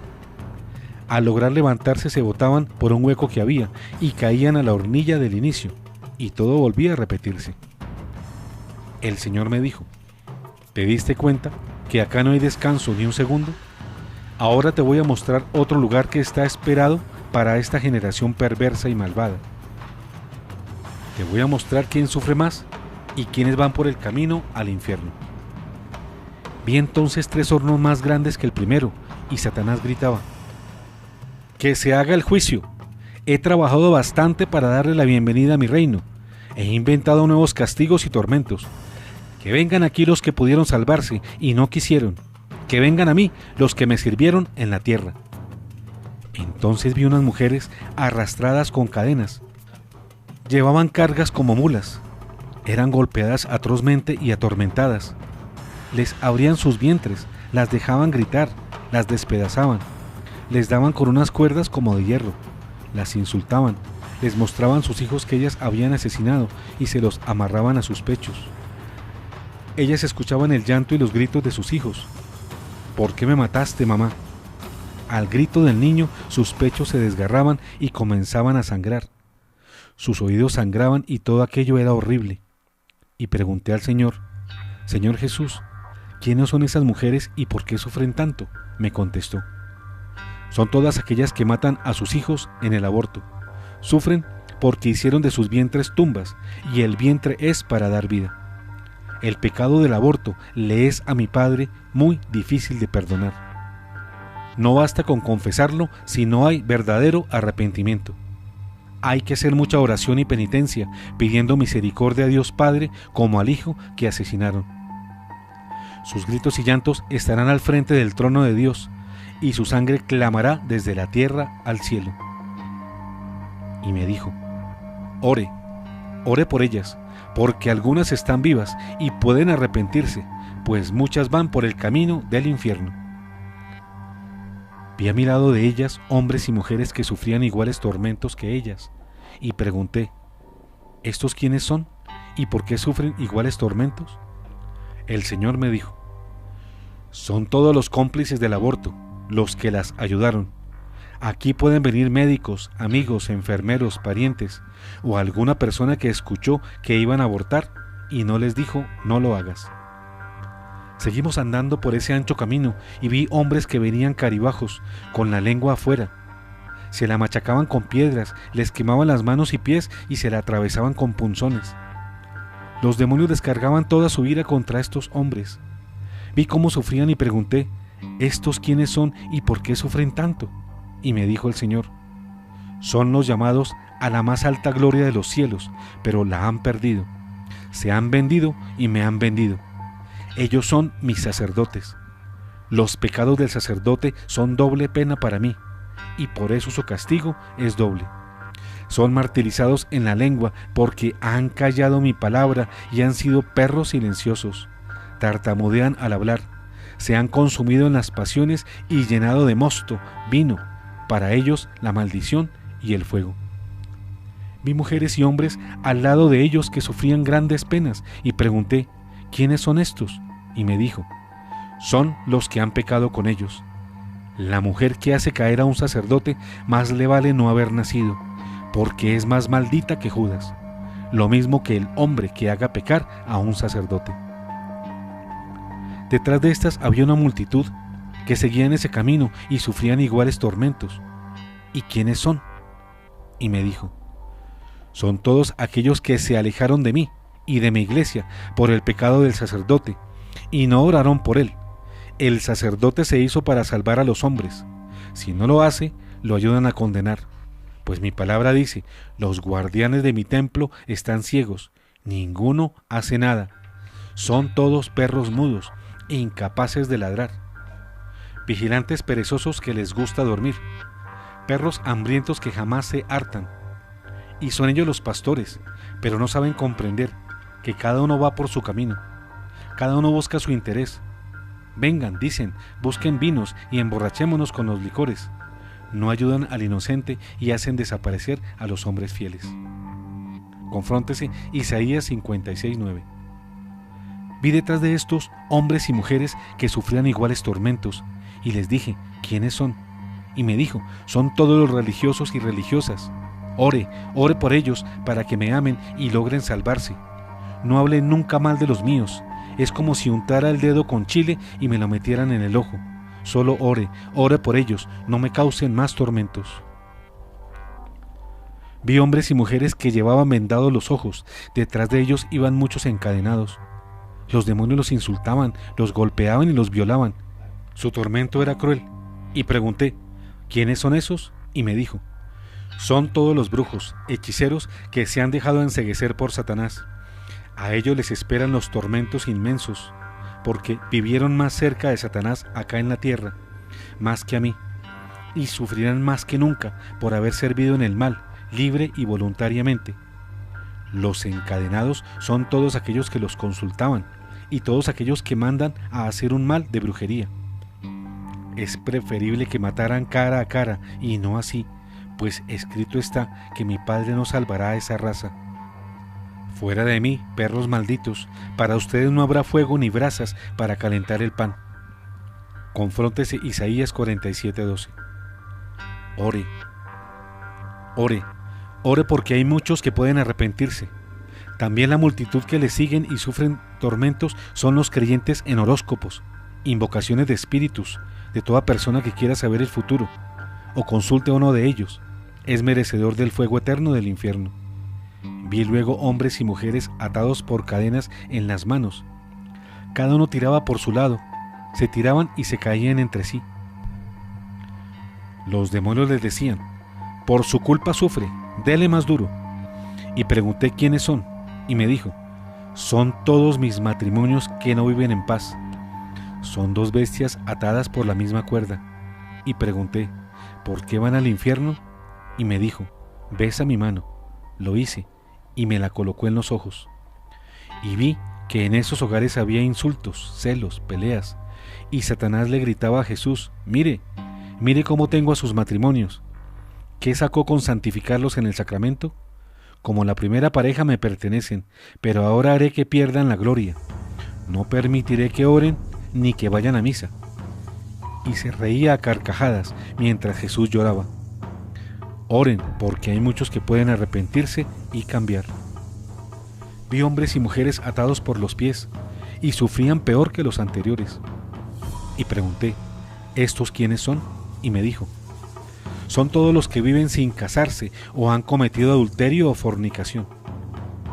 Al lograr levantarse se botaban por un hueco que había y caían a la hornilla del inicio, y todo volvía a repetirse. El Señor me dijo: ¿te diste cuenta que acá no hay descanso ni un segundo? Ahora te voy a mostrar otro lugar que está esperado para esta generación perversa y malvada. Te voy a mostrar quién sufre más y quiénes van por el camino al infierno. Vi entonces 3 hornos más grandes que el primero, y Satanás gritaba: que se haga el juicio. He trabajado bastante para darle la bienvenida a mi reino. He inventado nuevos castigos y tormentos. Que vengan aquí los que pudieron salvarse y no quisieron. Que vengan a mí los que me sirvieron en la tierra. Entonces vi unas mujeres arrastradas con cadenas. Llevaban cargas como mulas. Eran golpeadas atrozmente y atormentadas. Les abrían sus vientres, las dejaban gritar, las despedazaban. Les daban con unas cuerdas como de hierro. Las insultaban, les mostraban sus hijos que ellas habían asesinado y se los amarraban a sus pechos. Ellas escuchaban el llanto y los gritos de sus hijos. ¿Por qué me mataste, mamá? Al grito del niño, sus pechos se desgarraban y comenzaban a sangrar. Sus oídos sangraban y todo aquello era horrible. Y pregunté al Señor: Señor Jesús, ¿quiénes son esas mujeres y por qué sufren tanto? Me contestó. Son todas aquellas que matan a sus hijos en el aborto. Sufren porque hicieron de sus vientres tumbas, y el vientre es para dar vida. El pecado del aborto le es a mi padre muy difícil de perdonar. No basta con confesarlo si no hay verdadero arrepentimiento. Hay que hacer mucha oración y penitencia, pidiendo misericordia a Dios Padre como al hijo que asesinaron. Sus gritos y llantos estarán al frente del trono de Dios, y su sangre clamará desde la tierra al cielo. Y me dijo: ore por ellas, porque algunas están vivas y pueden arrepentirse, pues muchas van por el camino del infierno. Vi a mi lado de ellas hombres y mujeres que sufrían iguales tormentos que ellas, y pregunté: ¿estos quiénes son y por qué sufren iguales tormentos? El Señor me dijo: son todos los cómplices del aborto, los que las ayudaron. Aquí pueden venir médicos, amigos, enfermeros, parientes, o alguna persona que escuchó que iban a abortar y no les dijo: no lo hagas. Seguimos andando por ese ancho camino y vi hombres que venían caribajos, con la lengua afuera. Se la machacaban con piedras, les quemaban las manos y pies y se la atravesaban con punzones. Los demonios descargaban toda su ira contra estos hombres. Vi cómo sufrían y pregunté: ¿estos quiénes son y por qué sufren tanto? Y me dijo el Señor: son los llamados a la más alta gloria de los cielos, pero la han perdido. Se han vendido y me han vendido. Ellos son mis sacerdotes. Los pecados del sacerdote son doble pena para mí, y por eso su castigo es doble. Son martirizados en la lengua porque han callado mi palabra y han sido perros silenciosos. Tartamudean al hablar. Se han consumido en las pasiones y llenado de mosto, vino, para ellos la maldición y el fuego. Vi mujeres y hombres al lado de ellos que sufrían grandes penas y pregunté: ¿quiénes son estos? Y me dijo: son los que han pecado con ellos. La mujer que hace caer a un sacerdote más le vale no haber nacido, porque es más maldita que Judas, lo mismo que el hombre que haga pecar a un sacerdote. Detrás de estas había una multitud que seguían ese camino y sufrían iguales tormentos. ¿Y quiénes son? Y me dijo: son todos aquellos que se alejaron de mí y de mi iglesia por el pecado del sacerdote, y no oraron por él. El sacerdote se hizo para salvar a los hombres. Si no lo hace, lo ayudan a condenar. Pues mi palabra dice: los guardianes de mi templo están ciegos, ninguno hace nada. Son todos perros mudos, incapaces de ladrar. Vigilantes perezosos que les gusta dormir. Perros hambrientos que jamás se hartan. Y son ellos los pastores, pero no saben comprender que cada uno va por su camino. Cada uno busca su interés. Vengan, dicen, busquen vinos y emborrachémonos con los licores. No ayudan al inocente y hacen desaparecer a los hombres fieles. Confróntese Isaías 56:9. Vi detrás de estos hombres y mujeres que sufrían iguales tormentos, y les dije: ¿quiénes son? Y me dijo: son todos los religiosos y religiosas. Ore por ellos para que me amen y logren salvarse. No hable nunca mal de los míos. Es como si untara el dedo con chile y me lo metieran en el ojo. Solo ore por ellos, no me causen más tormentos. Vi hombres y mujeres que llevaban vendados los ojos. Detrás de ellos iban muchos encadenados. Los demonios los insultaban, los golpeaban y los violaban. Su tormento era cruel. Y pregunté: ¿quiénes son esos? Y me dijo: son todos los brujos, hechiceros que se han dejado enceguecer por Satanás. A ellos les esperan los tormentos inmensos, porque vivieron más cerca de Satanás acá en la tierra, más que a mí, y sufrirán más que nunca por haber servido en el mal, libre y voluntariamente. Los encadenados son todos aquellos que los consultaban, y todos aquellos que mandan a hacer un mal de brujería. Es preferible que mataran cara a cara, y no así, pues escrito está que mi Padre no salvará a esa raza. Fuera de mí, perros malditos, para ustedes no habrá fuego ni brasas para calentar el pan. Confróntese Isaías 47:12. Ore porque hay muchos que pueden arrepentirse. También la multitud que le siguen y sufren tormentos son los creyentes en horóscopos, invocaciones de espíritus, de toda persona que quiera saber el futuro, o consulte a uno de ellos, es merecedor del fuego eterno del infierno. Vi luego hombres y mujeres atados por cadenas en las manos. Cada uno tiraba por su lado, se tiraban y se caían entre sí. Los demonios les decían: por su culpa sufre, dele más duro. Y pregunté quiénes son, y me dijo: son todos mis matrimonios que no viven en paz. Son dos bestias atadas por la misma cuerda. Y pregunté: ¿por qué van al infierno? Y me dijo: besa mi mano. Lo hice, y me la colocó en los ojos. Y vi que en esos hogares había insultos, celos, peleas, y Satanás le gritaba a Jesús: mire cómo tengo a sus matrimonios. ¿Qué sacó con santificarlos en el sacramento? Como la primera pareja me pertenecen, pero ahora haré que pierdan la gloria. No permitiré que oren ni que vayan a misa. Y se reía a carcajadas mientras Jesús lloraba. Oren, porque hay muchos que pueden arrepentirse y cambiar. Vi hombres y mujeres atados por los pies, y sufrían peor que los anteriores. Y pregunté: ¿estos quiénes son? Y me dijo: son todos los que viven sin casarse o han cometido adulterio o fornicación.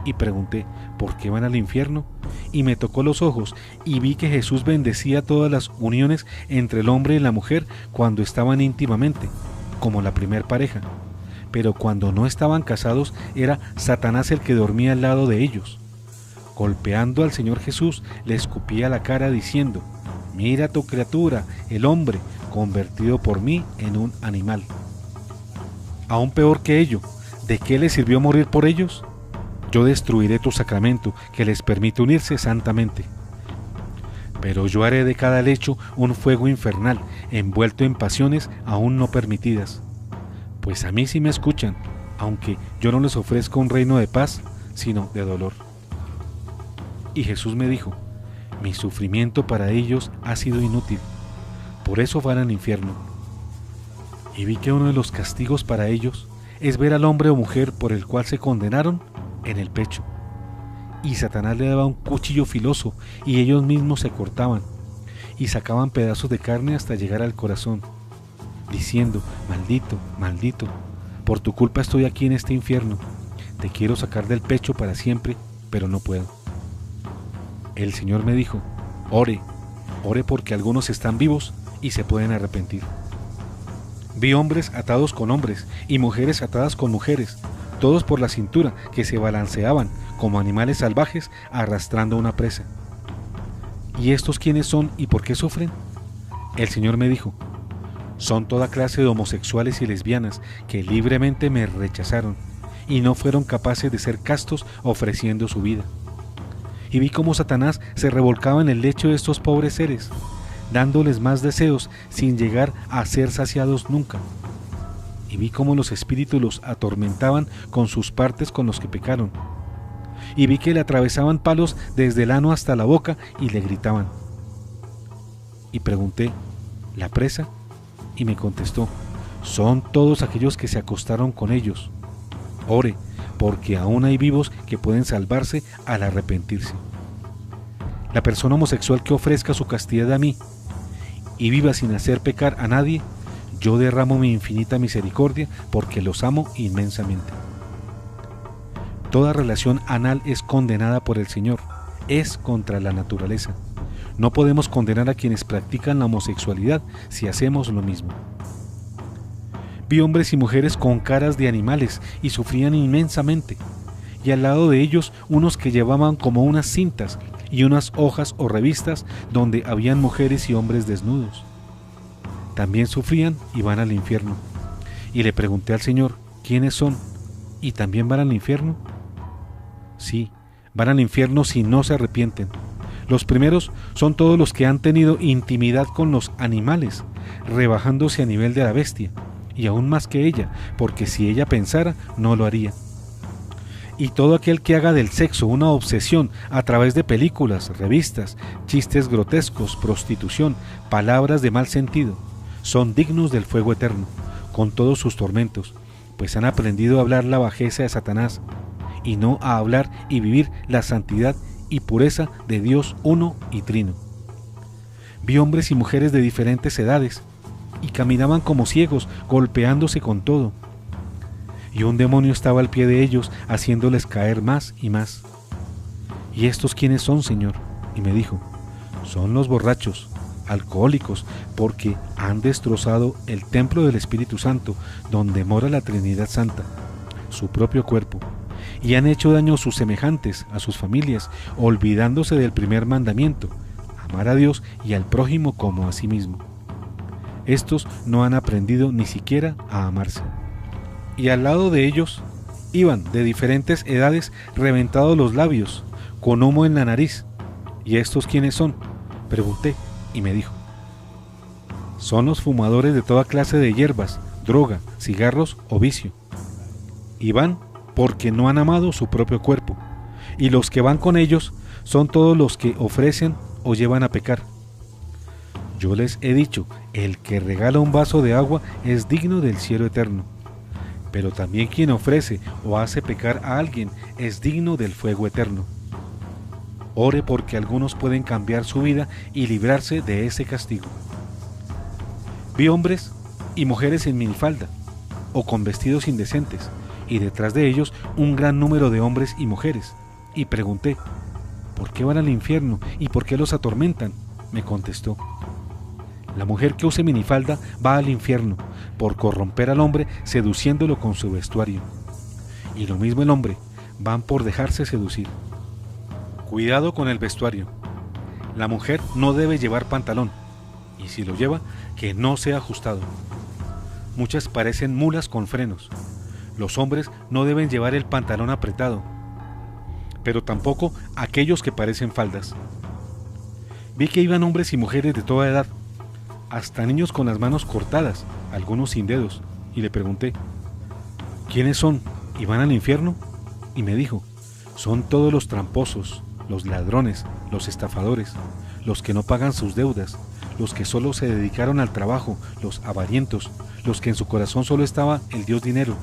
Y pregunté: ¿por qué van al infierno? Y me tocó los ojos y vi que Jesús bendecía todas las uniones entre el hombre y la mujer cuando estaban íntimamente, como la primer pareja. Pero cuando no estaban casados era Satanás el que dormía al lado de ellos. Golpeando al Señor Jesús, le escupía la cara diciendo: mira tu criatura, el hombre, convertido por mí en un animal. Aún peor que ello, ¿de qué les sirvió morir por ellos? Yo destruiré tu sacramento que les permite unirse santamente. Pero yo haré de cada lecho un fuego infernal, envuelto en pasiones aún no permitidas. Pues a mí sí me escuchan, aunque yo no les ofrezco un reino de paz, sino de dolor. Y Jesús me dijo: mi sufrimiento para ellos ha sido inútil, por eso van al infierno. Y vi que uno de los castigos para ellos es ver al hombre o mujer por el cual se condenaron en el pecho. Y Satanás le daba un cuchillo filoso y ellos mismos se cortaban y sacaban pedazos de carne hasta llegar al corazón, diciendo: maldito, maldito, por tu culpa estoy aquí en este infierno, te quiero sacar del pecho para siempre, pero no puedo. El Señor me dijo: ore porque algunos están vivos y se pueden arrepentir. Vi hombres atados con hombres y mujeres atadas con mujeres, todos por la cintura, que se balanceaban como animales salvajes arrastrando una presa. ¿Y estos quiénes son y por qué sufren? El Señor me dijo: son toda clase de homosexuales y lesbianas que libremente me rechazaron y no fueron capaces de ser castos ofreciendo su vida. Y vi cómo Satanás se revolcaba en el lecho de estos pobres seres, dándoles más deseos sin llegar a ser saciados nunca. Y vi cómo los espíritus los atormentaban con sus partes con los que pecaron. Y vi que le atravesaban palos desde el ano hasta la boca y le gritaban. Y pregunté: ¿la presa? Y me contestó: son todos aquellos que se acostaron con ellos. Ore, porque aún hay vivos que pueden salvarse al arrepentirse. La persona homosexual que ofrezca su castidad a mí y viva sin hacer pecar a nadie, yo derramo mi infinita misericordia porque los amo inmensamente. Toda relación anal es condenada por el Señor, es contra la naturaleza. No podemos condenar a quienes practican la homosexualidad si hacemos lo mismo. Vi hombres y mujeres con caras de animales y sufrían inmensamente, y al lado de ellos unos que llevaban como unas cintas y unas hojas o revistas donde habían mujeres y hombres desnudos. También sufrían y van al infierno. Y le pregunté al Señor: ¿quiénes son? ¿Y también van al infierno? Sí, van al infierno si no se arrepienten. Los primeros son todos los que han tenido intimidad con los animales, rebajándose a nivel de la bestia, y aún más que ella, porque si ella pensara, no lo haría. Y todo aquel que haga del sexo una obsesión a través de películas, revistas, chistes grotescos, prostitución, palabras de mal sentido, son dignos del fuego eterno, con todos sus tormentos, pues han aprendido a hablar la bajeza de Satanás, y no a hablar y vivir la santidad y pureza de Dios uno y trino. Vi hombres y mujeres de diferentes edades, y caminaban como ciegos, golpeándose con todo. Y un demonio estaba al pie de ellos, haciéndoles caer más y más. ¿Y estos quiénes son, Señor? Y me dijo, son los borrachos, alcohólicos, porque han destrozado el templo del Espíritu Santo, donde mora la Trinidad Santa, su propio cuerpo, y han hecho daño a sus semejantes, a sus familias, olvidándose del primer mandamiento, amar a Dios y al prójimo como a sí mismo. Estos no han aprendido ni siquiera a amarse. Y al lado de ellos iban de diferentes edades reventados los labios, con humo en la nariz. ¿Y estos quiénes son? Pregunté, y me dijo, son los fumadores de toda clase de hierbas, droga, cigarros o vicio. Y van porque no han amado su propio cuerpo, y los que van con ellos son todos los que ofrecen o llevan a pecar. Yo les he dicho, el que regala un vaso de agua es digno del cielo eterno, pero también quien ofrece o hace pecar a alguien es digno del fuego eterno. Ore porque algunos pueden cambiar su vida y librarse de ese castigo. Vi hombres y mujeres en minifalda o con vestidos indecentes, y detrás de ellos un gran número de hombres y mujeres, y pregunté, ¿por qué van al infierno y por qué los atormentan? Me contestó, la mujer que use minifalda va al infierno por corromper al hombre seduciéndolo con su vestuario, y lo mismo el hombre, van por dejarse seducir. Cuidado con el vestuario. La mujer no debe llevar pantalón, y si lo lleva, que no sea ajustado. Muchas parecen mulas con frenos. Los hombres no deben llevar el pantalón apretado, pero tampoco aquellos que parecen faldas. Vi que iban hombres y mujeres de toda edad, hasta niños con las manos cortadas, algunos sin dedos, y le pregunté, ¿quiénes son y van al infierno? Y me dijo, son todos los tramposos, los ladrones, los estafadores, los que no pagan sus deudas, los que solo se dedicaron al trabajo, los avarientos, los que en su corazón solo estaba el Dios dinero,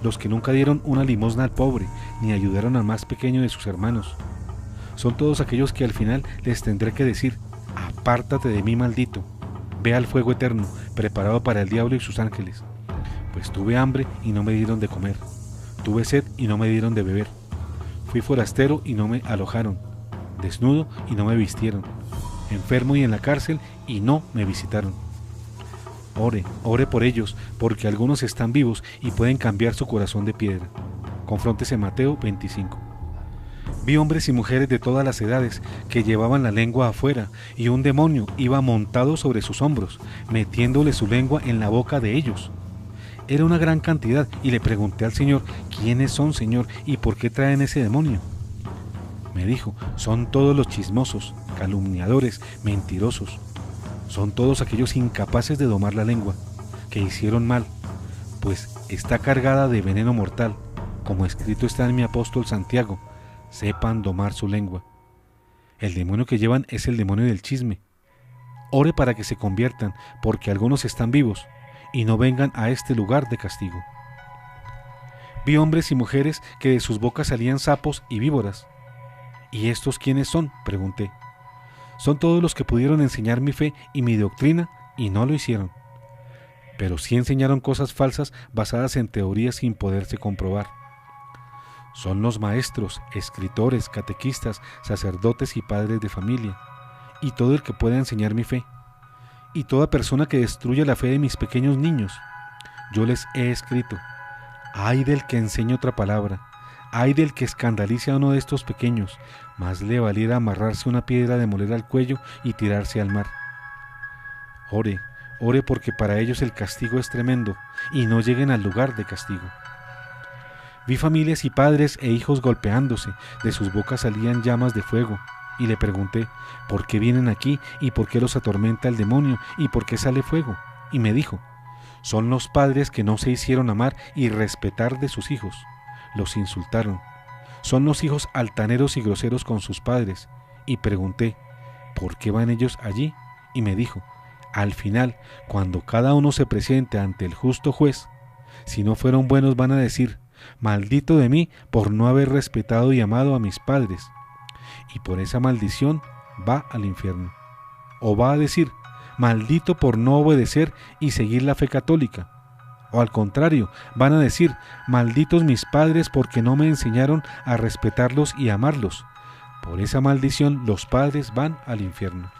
los que nunca dieron una limosna al pobre, ni ayudaron al más pequeño de sus hermanos. Son todos aquellos que al final les tendré que decir, apártate de mí, maldito, ve al fuego eterno, preparado para el diablo y sus ángeles. Pues tuve hambre y no me dieron de comer, tuve sed y no me dieron de beber, fui forastero y no me alojaron, desnudo y no me vistieron, enfermo y en la cárcel y no me visitaron. Ore por ellos, porque algunos están vivos y pueden cambiar su corazón de piedra. Confróntese Mateo 25. Vi hombres y mujeres de todas las edades que llevaban la lengua afuera, y un demonio iba montado sobre sus hombros, metiéndole su lengua en la boca de ellos. Era una gran cantidad, y le pregunté al Señor, ¿quiénes son, Señor, y por qué traen ese demonio? Me dijo, son todos los chismosos, calumniadores, mentirosos. Son todos aquellos incapaces de domar la lengua, que hicieron mal, pues está cargada de veneno mortal, como escrito está en mi apóstol Santiago, sepan domar su lengua. El demonio que llevan es el demonio del chisme. Ore para que se conviertan, porque algunos están vivos, y no vengan a este lugar de castigo. Vi hombres y mujeres que de sus bocas salían sapos y víboras. ¿Y estos quiénes son?, pregunté. Son todos los que pudieron enseñar mi fe y mi doctrina y no lo hicieron. Pero sí enseñaron cosas falsas basadas en teorías sin poderse comprobar. Son los maestros, escritores, catequistas, sacerdotes y padres de familia, y todo el que pueda enseñar mi fe, y toda persona que destruya la fe de mis pequeños niños. Yo les he escrito, ay del que enseñe otra palabra, ay del que escandalice a uno de estos pequeños, más le valiera amarrarse una piedra de moler al cuello y tirarse al mar. Ore porque para ellos el castigo es tremendo, y no lleguen al lugar de castigo. Vi familias y padres e hijos golpeándose, de sus bocas salían llamas de fuego, y le pregunté, ¿por qué vienen aquí y por qué los atormenta el demonio y por qué sale fuego? Y me dijo, son los padres que no se hicieron amar y respetar de sus hijos, los insultaron. Son los hijos altaneros y groseros con sus padres. Y pregunté, ¿por qué van ellos allí? Y me dijo, al final, cuando cada uno se presente ante el justo juez, si no fueron buenos van a decir, maldito de mí por no haber respetado y amado a mis padres. Y por esa maldición va al infierno. O va a decir, maldito por no obedecer y seguir la fe católica. O al contrario, van a decir, malditos mis padres porque no me enseñaron a respetarlos y amarlos. Por esa maldición los padres van al infierno.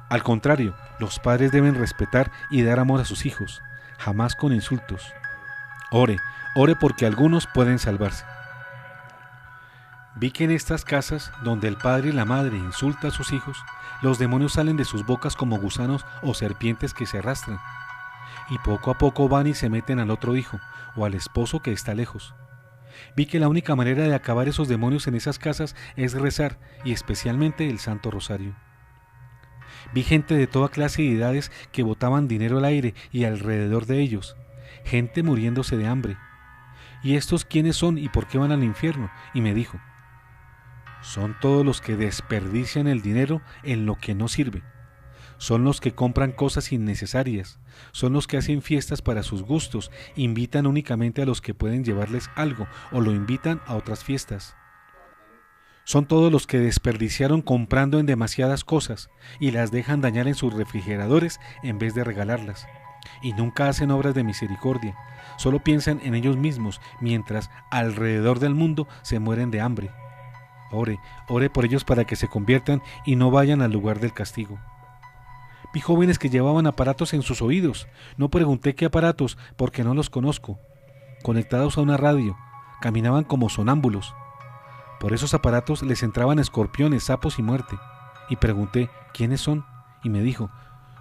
Al contrario, los padres deben respetar y dar amor a sus hijos, jamás con insultos. Ore, ore porque algunos pueden salvarse. Vi que en estas casas, donde el padre y la madre insultan a sus hijos, los demonios salen de sus bocas como gusanos o serpientes que se arrastran, y poco a poco van y se meten al otro hijo, o al esposo que está lejos. Vi que la única manera de acabar esos demonios en esas casas es rezar, y especialmente el Santo Rosario. Vi gente de toda clase de edades que botaban dinero al aire y alrededor de ellos, gente muriéndose de hambre. ¿Y estos quiénes son y por qué van al infierno? Y me dijo, son todos los que desperdician el dinero en lo que no sirve. Son los que compran cosas innecesarias, son los que hacen fiestas para sus gustos, invitan únicamente a los que pueden llevarles algo o lo invitan a otras fiestas. Son todos los que desperdiciaron comprando en demasiadas cosas y las dejan dañar en sus refrigeradores en vez de regalarlas. Y nunca hacen obras de misericordia, solo piensan en ellos mismos mientras alrededor del mundo se mueren de hambre. Ore, ore por ellos para que se conviertan y no vayan al lugar del castigo. Vi jóvenes que llevaban aparatos en sus oídos. No pregunté qué aparatos porque no los conozco. Conectados a una radio, caminaban como sonámbulos. Por esos aparatos les entraban escorpiones, sapos y muerte. Y pregunté, ¿quiénes son? Y me dijo,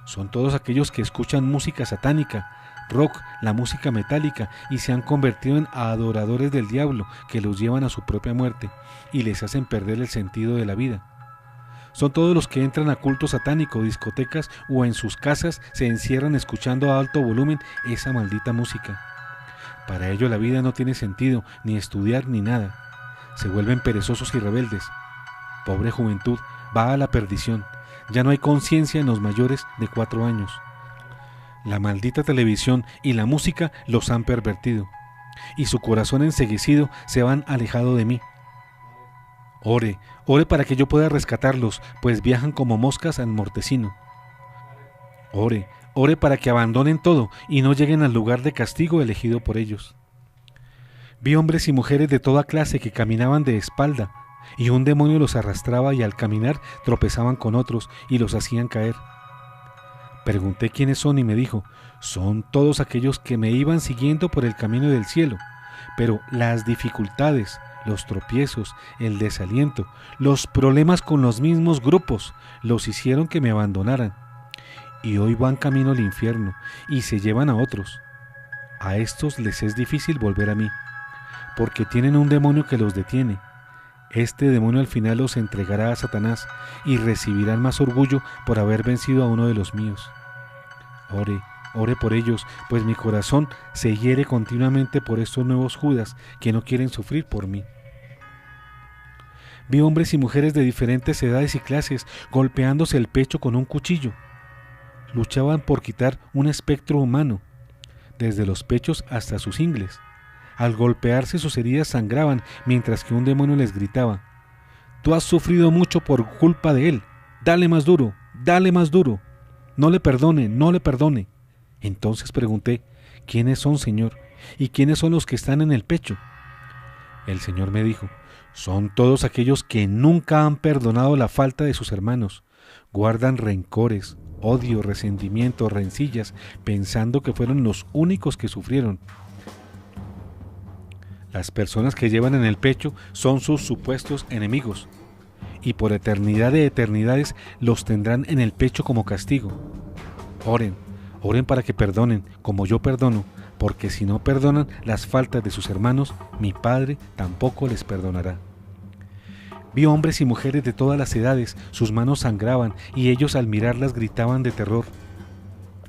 son todos aquellos que escuchan música satánica, rock, la música metálica, y se han convertido en adoradores del diablo que los llevan a su propia muerte y les hacen perder el sentido de la vida. Son todos los que entran a culto satánico, discotecas o en sus casas se encierran escuchando a alto volumen esa maldita música. Para ellos la vida no tiene sentido, ni estudiar ni nada. Se vuelven perezosos y rebeldes. Pobre juventud, va a la perdición. Ya no hay conciencia en los mayores de 4 años. La maldita televisión y la música los han pervertido, y su corazón enceguecido se van alejado de mí. Ore, ore para que yo pueda rescatarlos, pues viajan como moscas al mortecino. Ore, ore para que abandonen todo y no lleguen al lugar de castigo elegido por ellos. Vi hombres y mujeres de toda clase que caminaban de espalda, y un demonio los arrastraba y al caminar tropezaban con otros y los hacían caer. Pregunté quiénes son y me dijo, son todos aquellos que me iban siguiendo por el camino del cielo, pero las dificultades, los tropiezos, el desaliento, los problemas con los mismos grupos los hicieron que me abandonaran. Y hoy van camino al infierno y se llevan a otros. A estos les es difícil volver a mí, porque tienen un demonio que los detiene. Este demonio al final los entregará a Satanás y recibirán más orgullo por haber vencido a uno de los míos. Ore, ore por ellos, pues mi corazón se hiere continuamente por estos nuevos Judas que no quieren sufrir por mí. Vi hombres y mujeres de diferentes edades y clases golpeándose el pecho con un cuchillo. Luchaban por quitar un espectro humano, desde los pechos hasta sus ingles. Al golpearse sus heridas sangraban, mientras que un demonio les gritaba, «Tú has sufrido mucho por culpa de él, dale más duro, no le perdone, no le perdone». Entonces pregunté, «¿Quiénes son, Señor? ¿Y quiénes son los que están en el pecho?». El Señor me dijo, «Son todos aquellos que nunca han perdonado la falta de sus hermanos, guardan rencores, odio, resentimiento, rencillas, pensando que fueron los únicos que sufrieron». Las personas que llevan en el pecho son sus supuestos enemigos, y por eternidad de eternidades los tendrán en el pecho como castigo. Oren, oren para que perdonen, como yo perdono, porque si no perdonan las faltas de sus hermanos, mi Padre tampoco les perdonará. Vi hombres y mujeres de todas las edades, sus manos sangraban, y ellos al mirarlas gritaban de terror.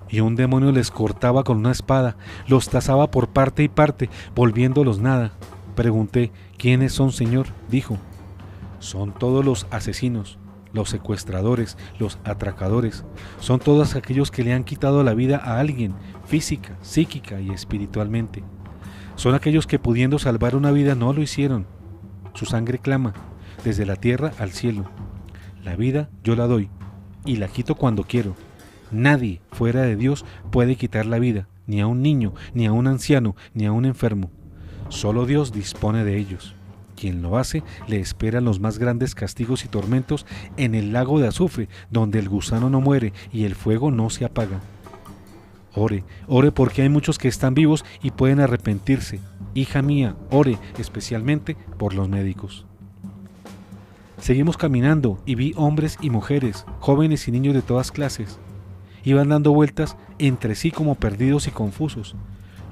Y un demonio les cortaba con una espada, los tazaba por parte y parte, volviéndolos nada. Pregunté, ¿quiénes son, Señor? Dijo, son todos los asesinos, los secuestradores, los atracadores, son todos aquellos que le han quitado la vida a alguien, física, psíquica y espiritualmente. Son aquellos que pudiendo salvar una vida no lo hicieron. Su sangre clama desde la tierra al cielo. La vida yo la doy y la quito cuando quiero. Nadie fuera de Dios puede quitar la vida, ni a un niño, ni a un anciano, ni a un enfermo. Solo Dios dispone de ellos. Quien lo hace le esperan los más grandes castigos y tormentos en el lago de azufre, donde el gusano no muere y el fuego no se apaga. Ore, ore porque hay muchos que están vivos y pueden arrepentirse. Hija mía, ore especialmente por los médicos. Seguimos caminando y vi hombres y mujeres, jóvenes y niños de todas clases. Iban dando vueltas entre sí como perdidos y confusos.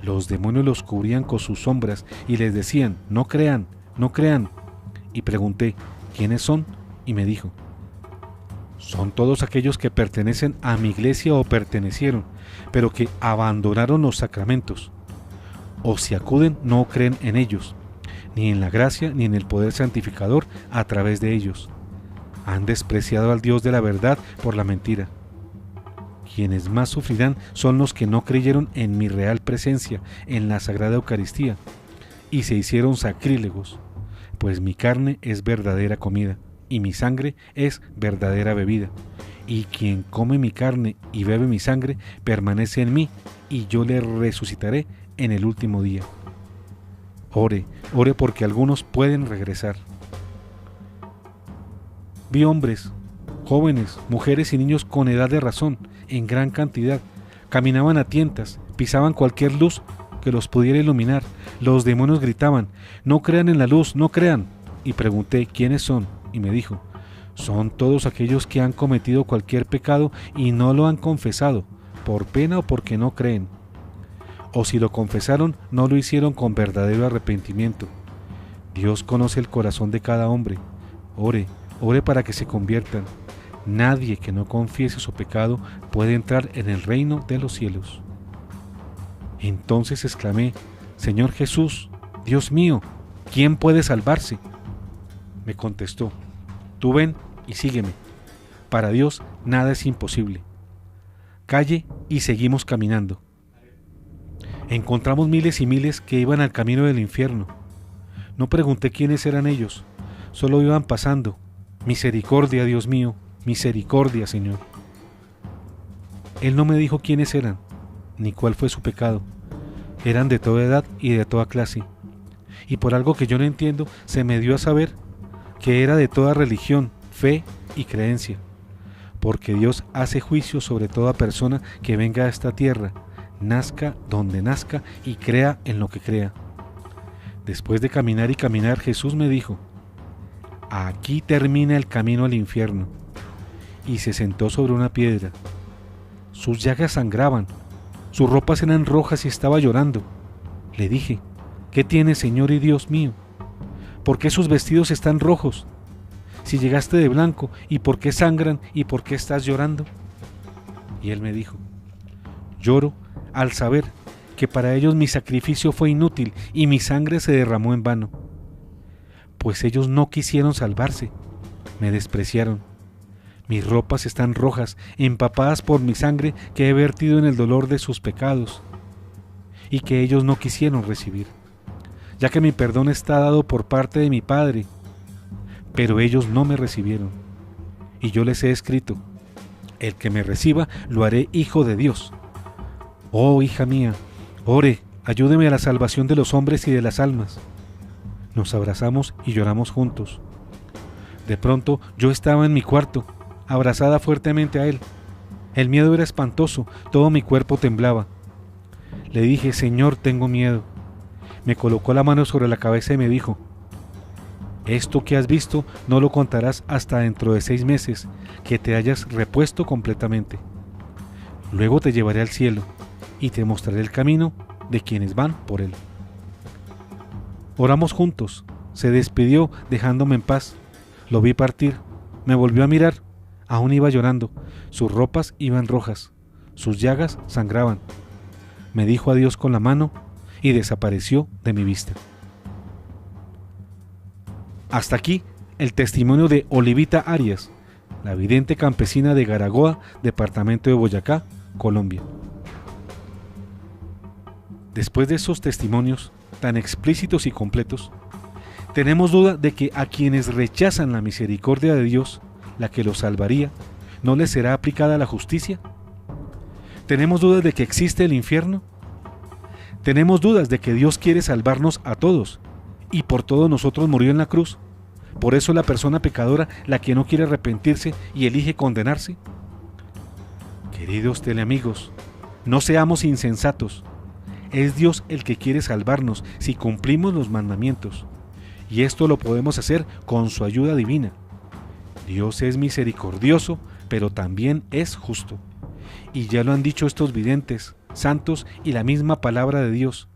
Los demonios los cubrían con sus sombras y les decían, no crean, no crean. Y pregunté, ¿quiénes son? Y me dijo, son todos aquellos que pertenecen a mi iglesia o pertenecieron, pero que abandonaron los sacramentos. O si acuden, no creen en ellos, ni en la gracia ni en el poder santificador a través de ellos. Han despreciado al Dios de la verdad por la mentira. Quienes más sufrirán son los que no creyeron en mi real presencia en la Sagrada Eucaristía y se hicieron sacrílegos, pues mi carne es verdadera comida y mi sangre es verdadera bebida. Y quien come mi carne y bebe mi sangre permanece en mí y yo le resucitaré en el último día. Ore, ore porque algunos pueden regresar. Vi hombres, jóvenes, mujeres y niños con edad de razón, en gran cantidad. Caminaban a tientas, pisaban cualquier luz que los pudiera iluminar. Los demonios gritaban, no crean en la luz, no crean. Y pregunté, ¿quiénes son? Y me dijo, son todos aquellos que han cometido cualquier pecado y no lo han confesado, por pena o porque no creen. O si lo confesaron, no lo hicieron con verdadero arrepentimiento. Dios conoce el corazón de cada hombre. Ore, ore para que se conviertan. Nadie que no confiese su pecado puede entrar en el reino de los cielos. Entonces exclamé, Señor Jesús, Dios mío, ¿quién puede salvarse? Me contestó, tú ven y sígueme. Para Dios nada es imposible. Calle y seguimos caminando. Encontramos miles y miles que iban al camino del infierno. No pregunté quiénes eran ellos, solo iban pasando. Misericordia, Dios mío, misericordia, Señor. Él no me dijo quiénes eran, ni cuál fue su pecado. Eran de toda edad y de toda clase. Y por algo que yo no entiendo, se me dio a saber que era de toda religión, fe y creencia. Porque Dios hace juicio sobre toda persona que venga a esta tierra, nazca donde nazca y crea en lo que crea. Después de caminar y caminar, Jesús me dijo, aquí termina el camino al infierno. Y se sentó sobre una piedra. Sus llagas sangraban, sus ropas eran rojas y estaba llorando. Le dije, ¿qué tiene, Señor y Dios mío? ¿Por qué sus vestidos están rojos? Si llegaste de blanco, ¿y por qué sangran y por qué estás llorando? Y él me dijo, lloro al saber que para ellos mi sacrificio fue inútil y mi sangre se derramó en vano. Pues ellos no quisieron salvarse, me despreciaron. Mis ropas están rojas, empapadas por mi sangre que he vertido en el dolor de sus pecados, y que ellos no quisieron recibir, ya que mi perdón está dado por parte de mi Padre, pero ellos no me recibieron. Y yo les he escrito, el que me reciba lo haré hijo de Dios. Oh, hija mía, ore, ayúdeme a la salvación de los hombres y de las almas. Nos abrazamos y lloramos juntos. De pronto yo estaba en mi cuarto, abrazada fuertemente a él. El miedo era espantoso, todo mi cuerpo temblaba. Le dije, Señor, tengo miedo. Me colocó la mano sobre la cabeza y me dijo, esto que has visto no lo contarás hasta dentro de 6 meses, que te hayas repuesto completamente. Luego te llevaré al cielo y te mostraré el camino de quienes van por él. Oramos juntos. Se despidió dejándome en paz. Lo vi partir. Me volvió a mirar. Aún iba llorando. Sus ropas iban rojas. Sus llagas sangraban. Me dijo adiós con la mano y desapareció de mi vista. Hasta aquí el testimonio de Olivita Arias, la vidente campesina de Garagoa, departamento de Boyacá, Colombia. Después de esos testimonios, tan explícitos y completos? ¿Tenemos duda de que a quienes rechazan la misericordia de Dios, la que los salvaría, no les será aplicada la justicia? ¿Tenemos dudas de que existe el infierno? ¿Tenemos dudas de que Dios quiere salvarnos a todos y por todos nosotros murió en la cruz? ¿Por eso la persona pecadora, la que no quiere arrepentirse y elige condenarse? Queridos teleamigos, no seamos insensatos. Es Dios el que quiere salvarnos si cumplimos los mandamientos. Y esto lo podemos hacer con su ayuda divina. Dios es misericordioso, pero también es justo. Y ya lo han dicho estos videntes, santos y la misma palabra de Dios.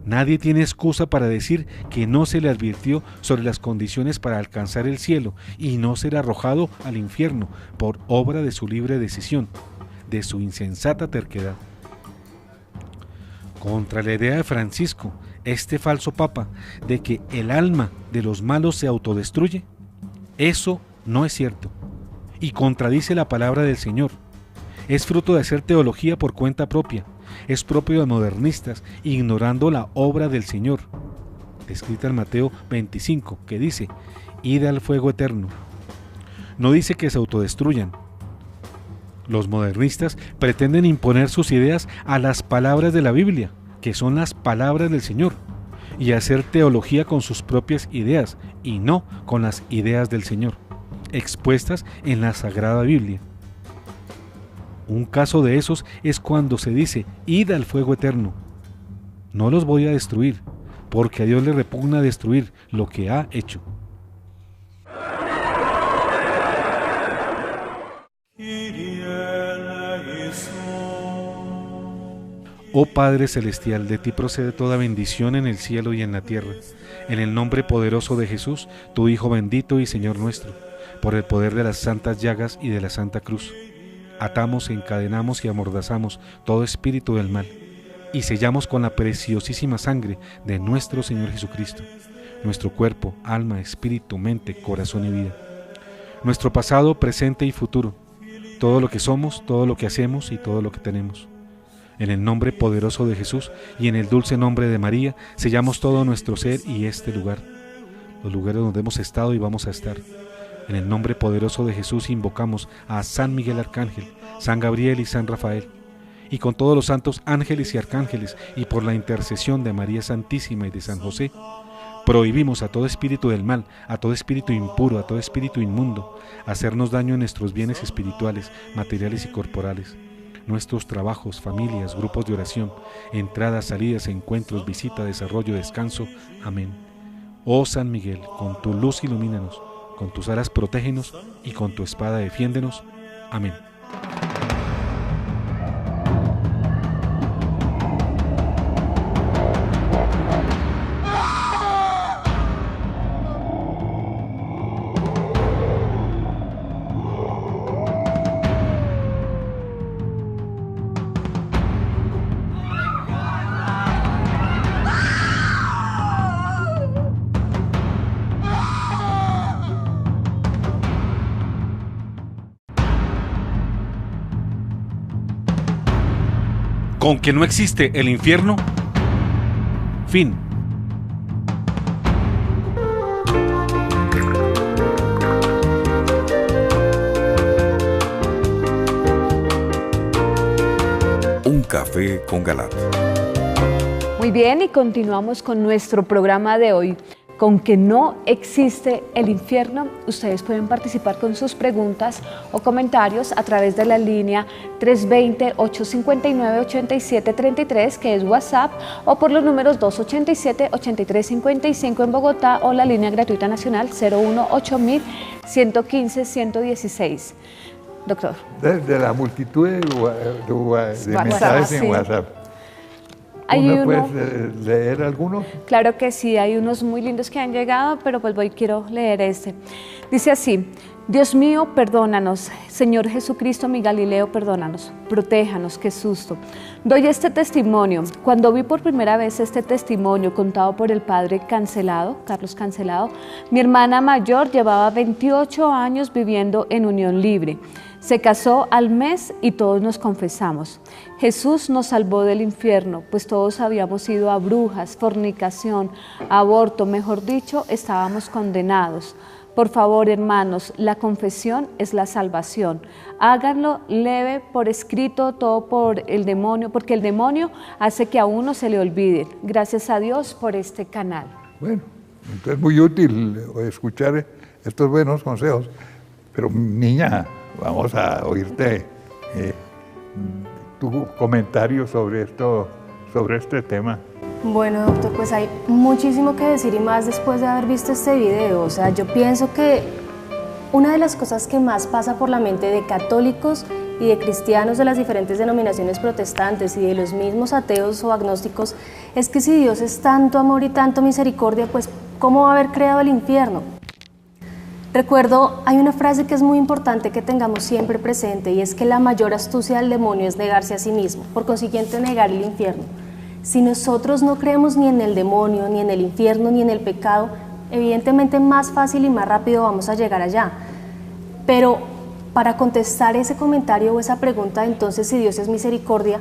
Nadie tiene excusa para decir que no se le advirtió sobre las condiciones para alcanzar el cielo y no ser arrojado al infierno por obra de su libre decisión, de su insensata terquedad. Contra la idea de Francisco, este falso papa, de que el alma de los malos se autodestruye, eso no es cierto y contradice la palabra del Señor. Es fruto de hacer teología por cuenta propia, es propio de modernistas, ignorando la obra del Señor, descrita en Mateo 25, que dice, id al fuego eterno. No dice que se autodestruyan. Los modernistas pretenden imponer sus ideas a las palabras de la Biblia, que son las palabras del Señor, y hacer teología con sus propias ideas, y no con las ideas del Señor, expuestas en la Sagrada Biblia. Un caso de esos es cuando se dice, id al fuego eterno. No los voy a destruir, porque a Dios le repugna destruir lo que ha hecho. Oh Padre Celestial, de ti procede toda bendición en el cielo y en la tierra. En el nombre poderoso de Jesús, tu Hijo bendito y Señor nuestro, por el poder de las santas llagas y de la Santa Cruz. Atamos, encadenamos y amordazamos todo espíritu del mal, y sellamos con la preciosísima sangre de nuestro Señor Jesucristo, nuestro cuerpo, alma, espíritu, mente, corazón y vida, nuestro pasado, presente y futuro, todo lo que somos, todo lo que hacemos y todo lo que tenemos. En el nombre poderoso de Jesús y en el dulce nombre de María, sellamos todo nuestro ser y este lugar, los lugares donde hemos estado y vamos a estar. En el nombre poderoso de Jesús invocamos a San Miguel Arcángel, San Gabriel y San Rafael, y con todos los santos ángeles y arcángeles, y por la intercesión de María Santísima y de San José, prohibimos a todo espíritu del mal, a todo espíritu impuro, a todo espíritu inmundo, hacernos daño en nuestros bienes espirituales, materiales y corporales, nuestros trabajos, familias, grupos de oración, entradas, salidas, encuentros, visita, desarrollo, descanso. Amén. Oh San Miguel, con tu luz ilumínanos, con tus alas protégenos y con tu espada defiéndenos. Amén. ¿Con que no existe el infierno? Fin. Un café con Galat. Muy bien, y continuamos con nuestro programa de hoy. Con que no existe el infierno, ustedes pueden participar con sus preguntas o comentarios a través de la línea 320-859-8733, que es WhatsApp, o por los números 287-8355 en Bogotá, o la línea gratuita nacional 018-115-116. Doctor. De la multitud de mensajes en WhatsApp. ¿Uno puede leer alguno? Claro que sí, hay unos muy lindos que han llegado, pero pues quiero leer este. Dice así: Dios mío, perdónanos. Señor Jesucristo, mi Galileo, perdónanos. Protéjanos, qué susto. Doy este testimonio. Cuando vi por primera vez este testimonio contado por el padre Cancelado, Carlos Cancelado, mi hermana mayor llevaba 28 años viviendo en unión libre. Se casó al mes y todos nos confesamos. Jesús nos salvó del infierno, pues todos habíamos ido a brujas, fornicación, aborto, mejor dicho, estábamos condenados. Por favor, hermanos, la confesión es la salvación. Háganlo leve por escrito, todo por el demonio, porque el demonio hace que a uno se le olvide. Gracias a Dios por este canal. Bueno, entonces es muy útil escuchar estos buenos consejos. Pero niña, vamos a oírte tu comentario sobre esto, sobre este tema. Bueno, doctor, pues hay muchísimo que decir y más después de haber visto este video. O sea, yo pienso que una de las cosas que más pasa por la mente de católicos y de cristianos de las diferentes denominaciones protestantes y de los mismos ateos o agnósticos es que si Dios es tanto amor y tanto misericordia, pues ¿cómo va a haber creado el infierno? Recuerdo, hay una frase que es muy importante que tengamos siempre presente y es que la mayor astucia del demonio es negarse a sí mismo, por consiguiente negar el infierno. Si nosotros no creemos ni en el demonio, ni en el infierno, ni en el pecado, evidentemente más fácil y más rápido vamos a llegar allá. Pero para contestar ese comentario o esa pregunta, entonces si Dios es misericordia,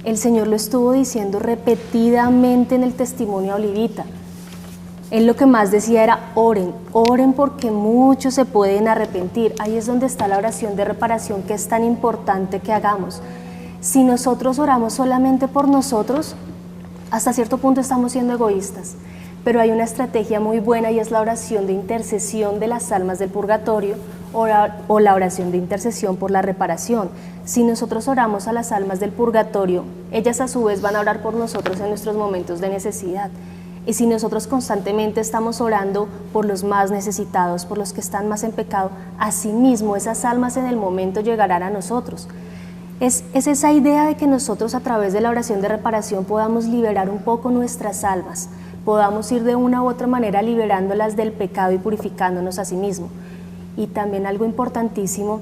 el Señor lo estuvo diciendo repetidamente en el testimonio a Olivita. Él lo que más decía era oren, oren porque muchos se pueden arrepentir. Ahí es donde está la oración de reparación que es tan importante que hagamos. Si nosotros oramos solamente por nosotros, hasta cierto punto estamos siendo egoístas, pero hay una estrategia muy buena y es la oración de intercesión de las almas del purgatorio o la oración de intercesión por la reparación. Si nosotros oramos a las almas del purgatorio, ellas a su vez van a orar por nosotros en nuestros momentos de necesidad. Y si nosotros constantemente estamos orando por los más necesitados, por los que están más en pecado, asimismo esas almas en el momento llegarán a nosotros. Es esa idea de que nosotros a través de la oración de reparación podamos liberar un poco nuestras almas, podamos ir de una u otra manera liberándolas del pecado y purificándonos a sí mismo. Y también algo importantísimo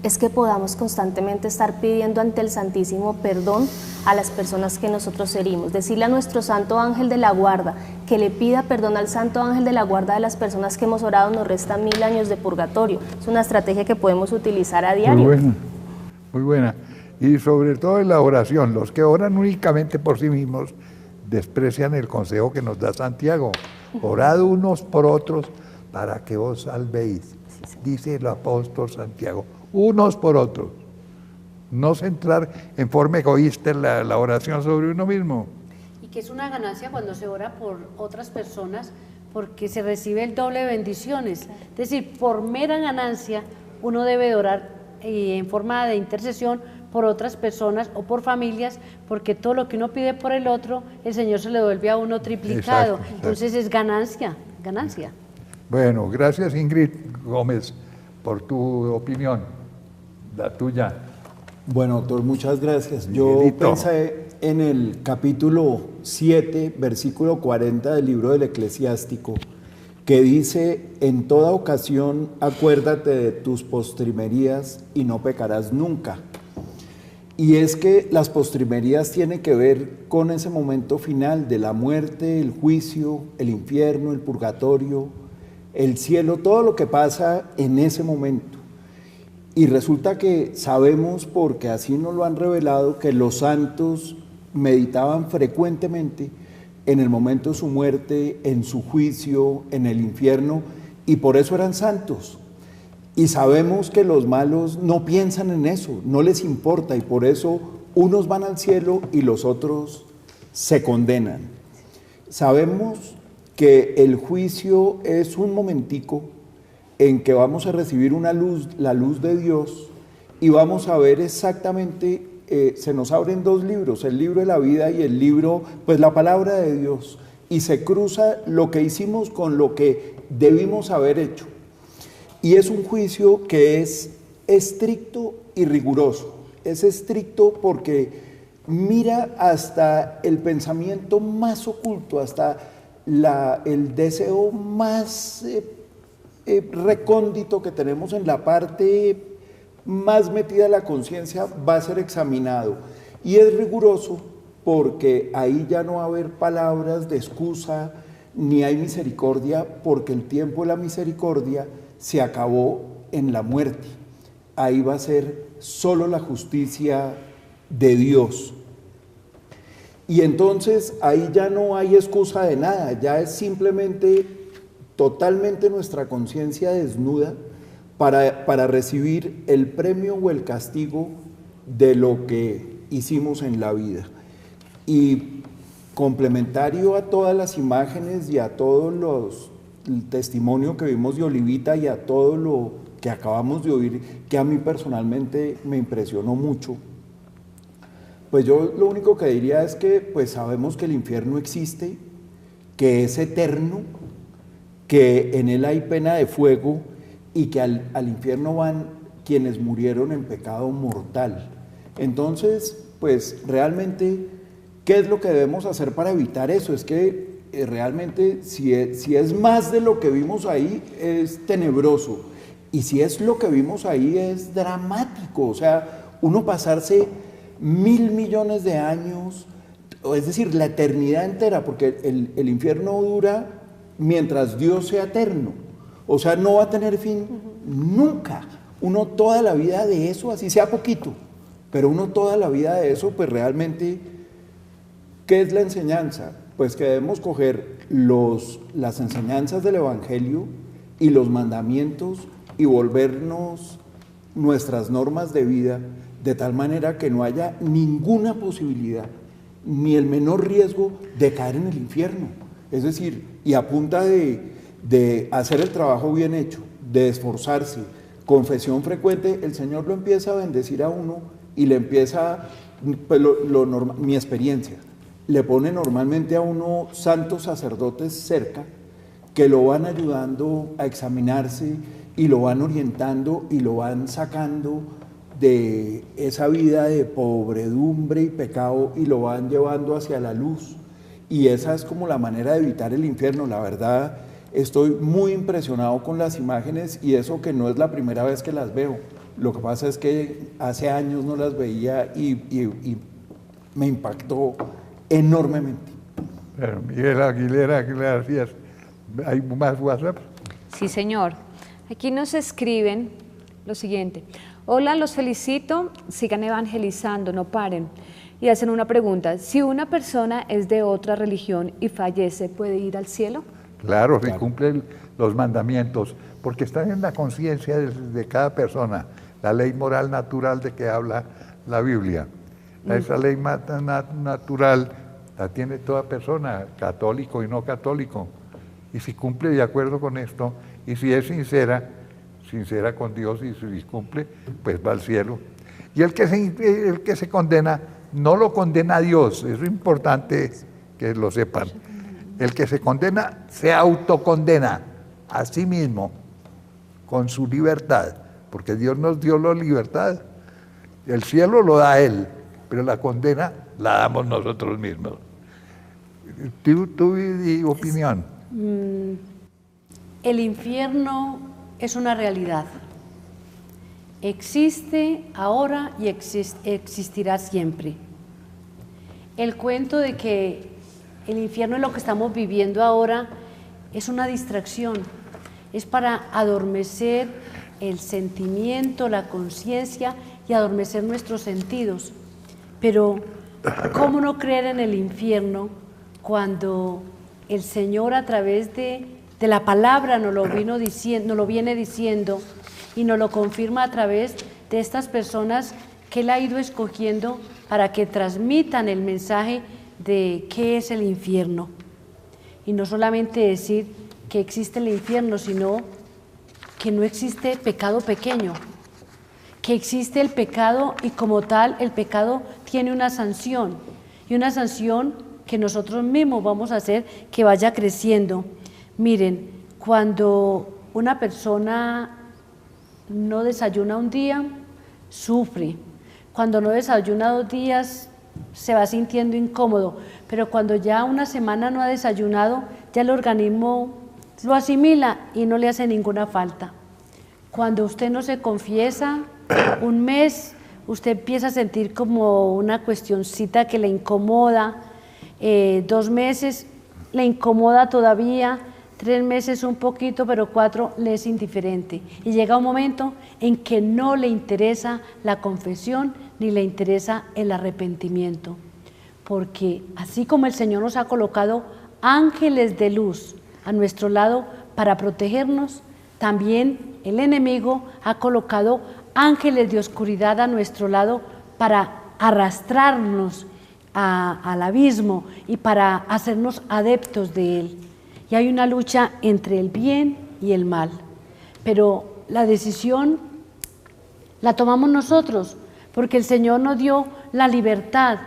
es que podamos constantemente estar pidiendo ante el Santísimo perdón a las personas que nosotros herimos. Decirle a nuestro Santo Ángel de la Guarda que le pida perdón al Santo Ángel de la Guarda de las personas que hemos orado, nos resta 1000 años de purgatorio. Es una estrategia que podemos utilizar a diario. Muy buena, muy buena. Y sobre todo en la oración, los que oran únicamente por sí mismos desprecian el consejo que nos da Santiago. Orad unos por otros para que os salvéis, dice el apóstol Santiago. Unos por otros. No centrar en forma egoísta la oración sobre uno mismo. Y que es una ganancia cuando se ora por otras personas porque se recibe el doble de bendiciones. Es decir, por mera ganancia uno debe orar en forma de intercesión por otras personas o por familias, porque todo lo que uno pide por el otro, el Señor se le devuelve a uno triplicado. Exacto. Entonces es ganancia, ganancia. Bueno, gracias Ingrid Gómez por tu opinión, la tuya. Bueno, doctor, muchas gracias. Yo pensé en el capítulo 7, versículo 40 del libro del Eclesiástico, que dice: en toda ocasión acuérdate de tus postrimerías y no pecarás nunca. Y es que las postrimerías tienen que ver con ese momento final de la muerte, el juicio, el infierno, el purgatorio, el cielo, todo lo que pasa en ese momento. Y resulta que sabemos, porque así nos lo han revelado, que los santos meditaban frecuentemente en el momento de su muerte, en su juicio, en el infierno, y por eso eran santos. Y sabemos que los malos no piensan en eso, no les importa, y por eso unos van al cielo y los otros se condenan. Sabemos que el juicio es un momentico en que vamos a recibir una luz, la luz de Dios, y vamos a ver exactamente, se nos abren dos libros, el libro de la vida y el libro, pues la palabra de Dios, y se cruza lo que hicimos con lo que debimos haber hecho. Y es un juicio que es estricto y riguroso. Es estricto porque mira hasta el pensamiento más oculto, hasta el deseo más recóndito que tenemos en la parte más metida de la conciencia, va a ser examinado. Y es riguroso porque ahí ya no va a haber palabras de excusa, ni hay misericordia, porque el tiempo de la misericordia se acabó en la muerte. ahí va a ser solo la justicia de Dios. Y entonces ahí ya no hay excusa de nada, ya es simplemente totalmente nuestra conciencia desnuda para recibir el premio o el castigo de lo que hicimos en la vida. Y complementario a todas las imágenes y a todos el testimonio que vimos de Olivita y a todo lo que acabamos de oír, que a mí personalmente me impresionó mucho, pues yo lo único que diría es que pues sabemos que el infierno existe, que es eterno, que en él hay pena de fuego y que al infierno van quienes murieron en pecado mortal. Entonces, pues realmente, ¿qué es lo que debemos hacer para evitar eso? Es que realmente si es más de lo que vimos ahí, es tenebroso. Y si es lo que vimos ahí, es dramático. O sea, uno pasarse 1.000 millones de años, es decir, la eternidad entera, porque el infierno dura mientras Dios sea eterno. O sea, no va a tener fin nunca. Uno toda la vida de eso, así sea poquito, pero uno toda la vida de eso, pues realmente, ¿qué es la enseñanza? Pues que debemos coger las enseñanzas del Evangelio y los mandamientos y volvernos nuestras normas de vida de tal manera que no haya ninguna posibilidad, ni el menor riesgo de caer en el infierno. Es decir, y a punta de hacer el trabajo bien hecho, de esforzarse, confesión frecuente, el Señor lo empieza a bendecir a uno y le empieza, pues mi experiencia, le pone normalmente a uno santos sacerdotes cerca que lo van ayudando a examinarse y lo van orientando y lo van sacando de esa vida de pobredumbre y pecado y lo van llevando hacia la luz. Y esa es como la manera de evitar el infierno. La verdad, estoy muy impresionado con las imágenes y eso que no es la primera vez que las veo. Lo que pasa es que hace años no las veía y me impactó enormemente. Pero Miguel Aguilera, gracias. ¿Hay más WhatsApp? Sí, señor. Aquí nos escriben lo siguiente. Hola, los felicito, sigan evangelizando, no paren. Y hacen una pregunta, si una persona es de otra religión y fallece, ¿puede ir al cielo? Claro, si cumple los mandamientos, porque están en la conciencia de cada persona, la ley moral natural de que habla la Biblia. Esa ley natural la tiene toda persona, católico y no católico. Y si cumple de acuerdo con esto, y si es sincera con Dios y si cumple, pues va al cielo. Y el que se condena, no lo condena a Dios, es importante que lo sepan. El que se condena, se autocondena a sí mismo, con su libertad, porque Dios nos dio la libertad. El cielo lo da Él, pero la condena la damos nosotros mismos. ¿Tu opinión? El infierno es una realidad. Existe ahora y existirá siempre. El cuento de que el infierno es lo que estamos viviendo ahora es una distracción, es para adormecer el sentimiento, la conciencia y adormecer nuestros sentidos. Pero, ¿cómo no creer en el infierno cuando el Señor a través de la palabra nos lo viene diciendo y nos lo confirma a través de estas personas que Él ha ido escogiendo para que transmitan el mensaje de qué es el infierno? Y no solamente decir que existe el infierno, sino que no existe pecado pequeño, que existe el pecado y como tal el pecado tiene una sanción, y una sanción que nosotros mismos vamos a hacer que vaya creciendo. Miren, cuando una persona no desayuna un día, sufre. Cuando no desayuna 2 días, se va sintiendo incómodo. Pero cuando ya una semana no ha desayunado, ya el organismo lo asimila y no le hace ninguna falta. Cuando usted no se confiesa, 1 mes, usted empieza a sentir como una cuestioncita que le incomoda. 2 meses, le incomoda todavía. 3 meses un poquito, pero 4 le es indiferente. Y llega un momento en que no le interesa la confesión ni le interesa el arrepentimiento. Porque así como el Señor nos ha colocado ángeles de luz a nuestro lado para protegernos, también el enemigo ha colocado ángeles de oscuridad a nuestro lado para arrastrarnos al abismo y para hacernos adeptos de él. Y hay una lucha entre el bien y el mal, pero la decisión la tomamos nosotros, porque el Señor nos dio la libertad,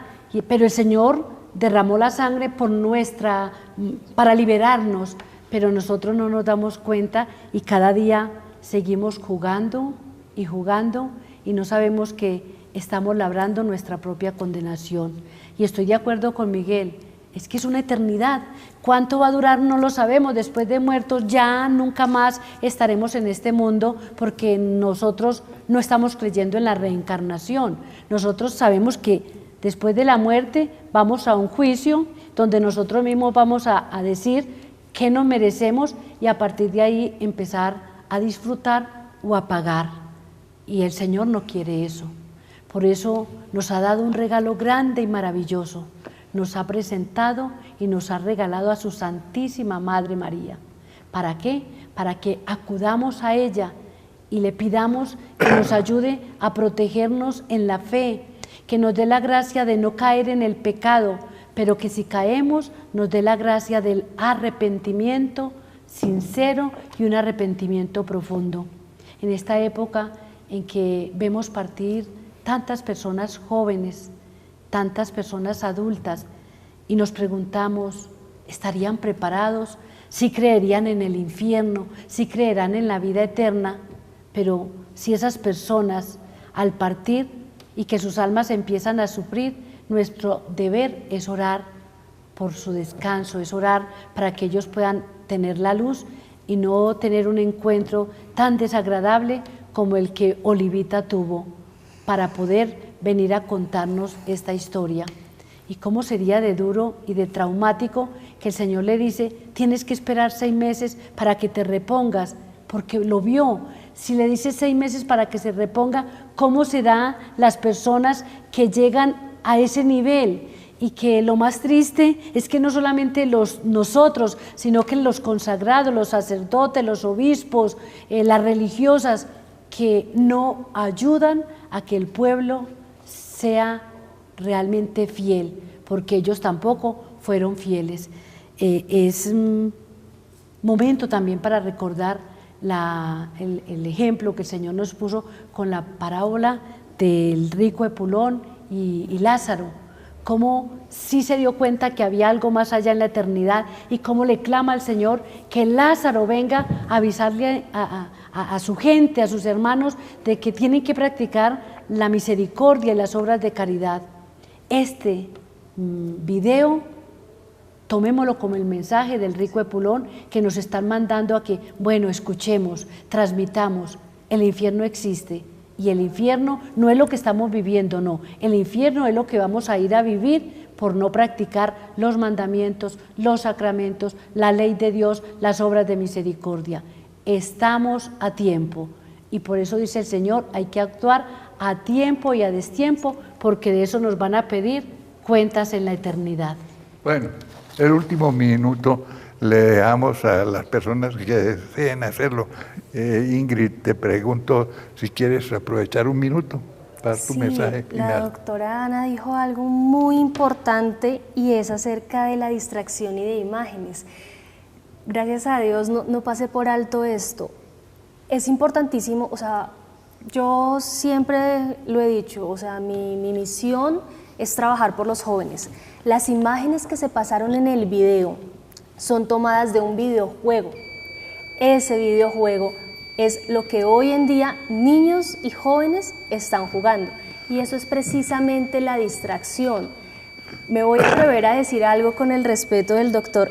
pero el Señor derramó la sangre para liberarnos, pero nosotros no nos damos cuenta y cada día seguimos jugando y no sabemos que estamos labrando nuestra propia condenación. Y estoy de acuerdo con Miguel, es que es una eternidad. ¿Cuánto va a durar? No lo sabemos. Después de muertos ya nunca más estaremos en este mundo, porque nosotros no estamos creyendo en la reencarnación. Nosotros sabemos que después de la muerte vamos a un juicio donde nosotros mismos vamos a decir qué nos merecemos y a partir de ahí empezar a disfrutar o a pagar. Y el Señor no quiere eso. Por eso nos ha dado un regalo grande y maravilloso. Nos ha presentado y nos ha regalado a su Santísima Madre María. ¿Para qué? Para que acudamos a ella y le pidamos que nos ayude a protegernos en la fe, que nos dé la gracia de no caer en el pecado, pero que si caemos nos dé la gracia del arrepentimiento sincero y un arrepentimiento profundo. En esta época en que vemos partir tantas personas jóvenes, tantas personas adultas, y nos preguntamos, ¿estarían preparados? ¿Sí creerían en el infierno? ¿Sí creerán en la vida eterna? Pero si esas personas, al partir y que sus almas empiezan a sufrir, nuestro deber es orar por su descanso, es orar para que ellos puedan tener la luz y no tener un encuentro tan desagradable como el que Olivita tuvo, para poder venir a contarnos esta historia. Y cómo sería de duro y de traumático que el Señor le dice, tienes que esperar 6 meses para que te repongas, porque lo vio. Si le dice 6 meses para que se reponga, ¿cómo serán las personas que llegan a ese nivel? Y que lo más triste es que no solamente nosotros, sino que los consagrados, los sacerdotes, los obispos, las religiosas, que no ayudan a que el pueblo sea realmente fiel, porque ellos tampoco fueron fieles. Es un momento también para recordar el ejemplo que el Señor nos puso con la parábola del rico Epulón y Lázaro, cómo sí se dio cuenta que había algo más allá en la eternidad y cómo le clama al Señor que Lázaro venga a avisarle a su gente, a sus hermanos, de que tienen que practicar la misericordia y las obras de caridad. Este video, tomémoslo como el mensaje del rico Epulón, que nos están mandando a que, bueno, escuchemos, transmitamos, el infierno existe. Y el infierno no es lo que estamos viviendo, no. El infierno es lo que vamos a ir a vivir por no practicar los mandamientos, los sacramentos, la ley de Dios, las obras de misericordia. Estamos a tiempo y por eso dice el Señor, hay que actuar a tiempo y a destiempo, porque de eso nos van a pedir cuentas en la eternidad. Bueno, el último minuto le dejamos a las personas que deseen hacerlo. Ingrid, te pregunto si quieres aprovechar un minuto para tu mensaje final. La doctora Ana dijo algo muy importante y es acerca de la distracción y de imágenes. Gracias a Dios no pasé por alto esto. Es importantísimo, o sea, yo siempre lo he dicho, o sea, mi misión es trabajar por los jóvenes. Las imágenes que se pasaron en el video son tomadas de un videojuego. Ese videojuego es lo que hoy en día niños y jóvenes están jugando y eso es precisamente la distracción. Me voy a atrever a decir algo con el respeto del doctor.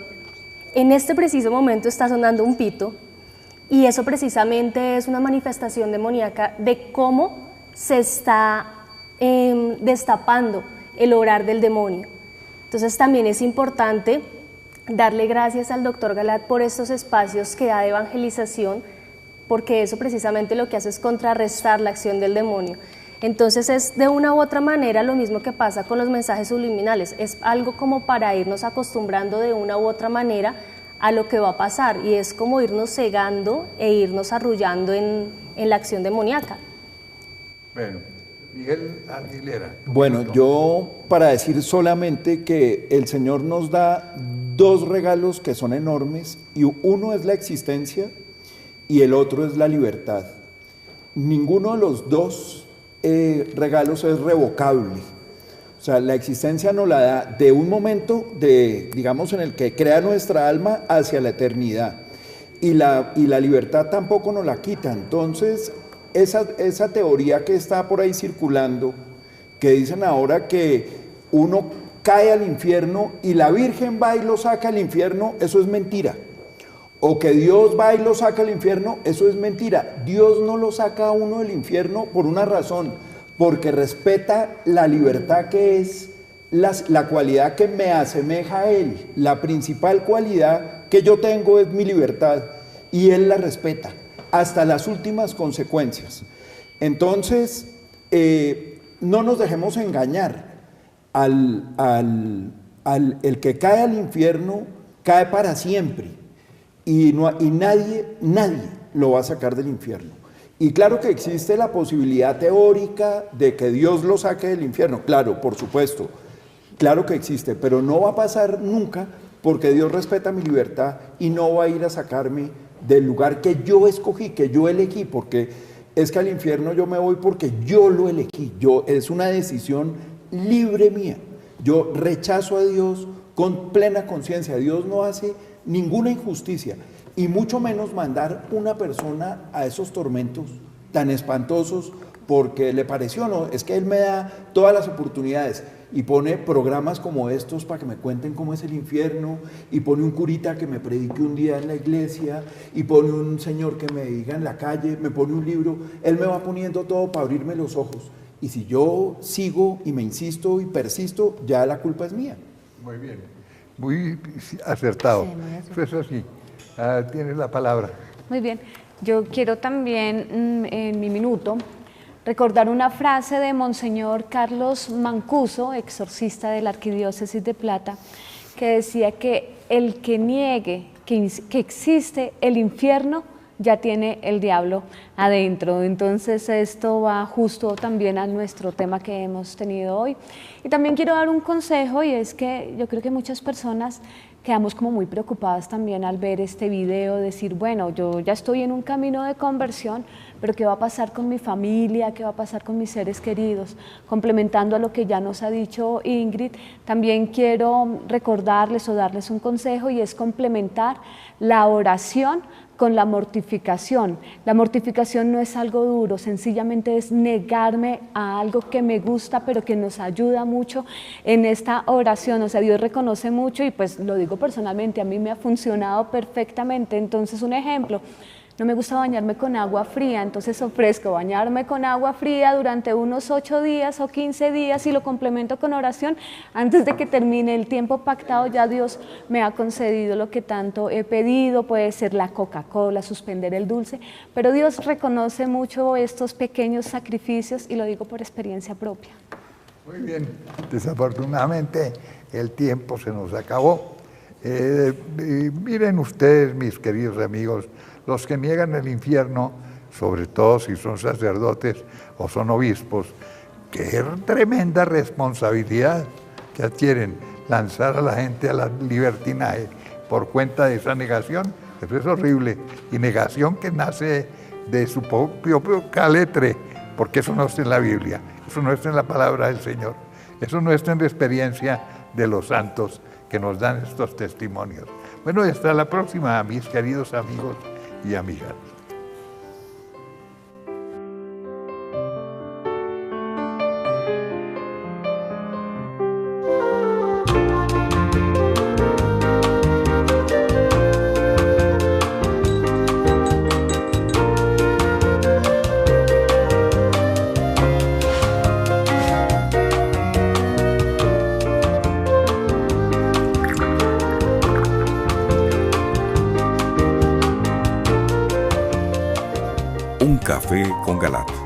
En este preciso momento está sonando un pito y eso precisamente es una manifestación demoníaca de cómo se está destapando el obrar del demonio. Entonces también es importante darle gracias al doctor Galat por estos espacios que da de evangelización, porque eso precisamente lo que hace es contrarrestar la acción del demonio. Entonces es de una u otra manera lo mismo que pasa con los mensajes subliminales, es algo como para irnos acostumbrando de una u otra manera a lo que va a pasar, y es como irnos cegando e irnos arrullando en la acción demoníaca. Bueno, Miguel Aguilera. Bueno, yo para decir solamente que el Señor nos da dos regalos que son enormes, y uno es la existencia y el otro es la libertad. Ninguno de los dos regalos es revocable. O sea, la existencia nos la da de un momento, digamos, en el que crea nuestra alma hacia la eternidad. Y la libertad tampoco nos la quita. Entonces, esa teoría que está por ahí circulando, que dicen ahora que uno cae al infierno y la Virgen va y lo saca al infierno, eso es mentira. O que Dios va y lo saca al infierno, eso es mentira. Dios no lo saca a uno del infierno por una razón, porque respeta la libertad, que es la cualidad que me asemeja a Él. La principal cualidad que yo tengo es mi libertad, y Él la respeta hasta las últimas consecuencias. Entonces, no nos dejemos engañar. El que cae al infierno cae para siempre, y nadie lo va a sacar del infierno. Y claro que existe la posibilidad teórica de que Dios lo saque del infierno, claro, por supuesto, claro que existe, pero no va a pasar nunca, porque Dios respeta mi libertad y no va a ir a sacarme del lugar que yo escogí, que yo elegí, porque es que al infierno yo me voy porque yo lo elegí, es una decisión libre mía. Yo rechazo a Dios con plena conciencia. Dios no hace ninguna injusticia, y mucho menos mandar una persona a esos tormentos tan espantosos porque le pareció. No, es que Él me da todas las oportunidades y pone programas como estos para que me cuenten cómo es el infierno, y pone un curita que me predique un día en la iglesia, y pone un señor que me diga en la calle, me pone un libro. Él me va poniendo todo para abrirme los ojos, y si yo sigo y me insisto y persisto, ya la culpa es mía. Muy bien, muy acertado. Sí, eso sí. Tienes la palabra. Muy bien, yo quiero también en mi minuto recordar una frase de Monseñor Carlos Mancuso, exorcista de la Arquidiócesis de Plata, que decía que el que niegue que existe el infierno ya tiene el diablo adentro. Entonces esto va justo también a nuestro tema que hemos tenido hoy. Y también quiero dar un consejo, y es que yo creo que muchas personas quedamos como muy preocupadas también al ver este video, decir, bueno, yo ya estoy en un camino de conversión, pero ¿qué va a pasar con mi familia? ¿Qué va a pasar con mis seres queridos? Complementando a lo que ya nos ha dicho Ingrid, también quiero recordarles o darles un consejo, y es complementar la oración con la mortificación. La mortificación no es algo duro, sencillamente es negarme a algo que me gusta, pero que nos ayuda mucho en esta oración. O sea, Dios reconoce mucho, y pues lo digo personalmente, a mí me ha funcionado perfectamente. Entonces, un ejemplo, no me gusta bañarme con agua fría, entonces ofrezco bañarme con agua fría durante unos 8 días o 15 días y lo complemento con oración. Antes de que termine el tiempo pactado, ya Dios me ha concedido lo que tanto he pedido. Puede ser la Coca-Cola, suspender el dulce, pero Dios reconoce mucho estos pequeños sacrificios, y lo digo por experiencia propia. Muy bien, desafortunadamente el tiempo se nos acabó. Miren ustedes, mis queridos amigos, los que niegan el infierno, sobre todo si son sacerdotes o son obispos, qué tremenda responsabilidad que adquieren, lanzar a la gente a la libertinaje por cuenta de esa negación. Eso es horrible, y negación que nace de su propio caletre, porque eso no está en la Biblia, eso no está en la palabra del Señor, eso no está en la experiencia de los santos que nos dan estos testimonios. Bueno, hasta la próxima, mis queridos amigos y amigas. Café con Galat.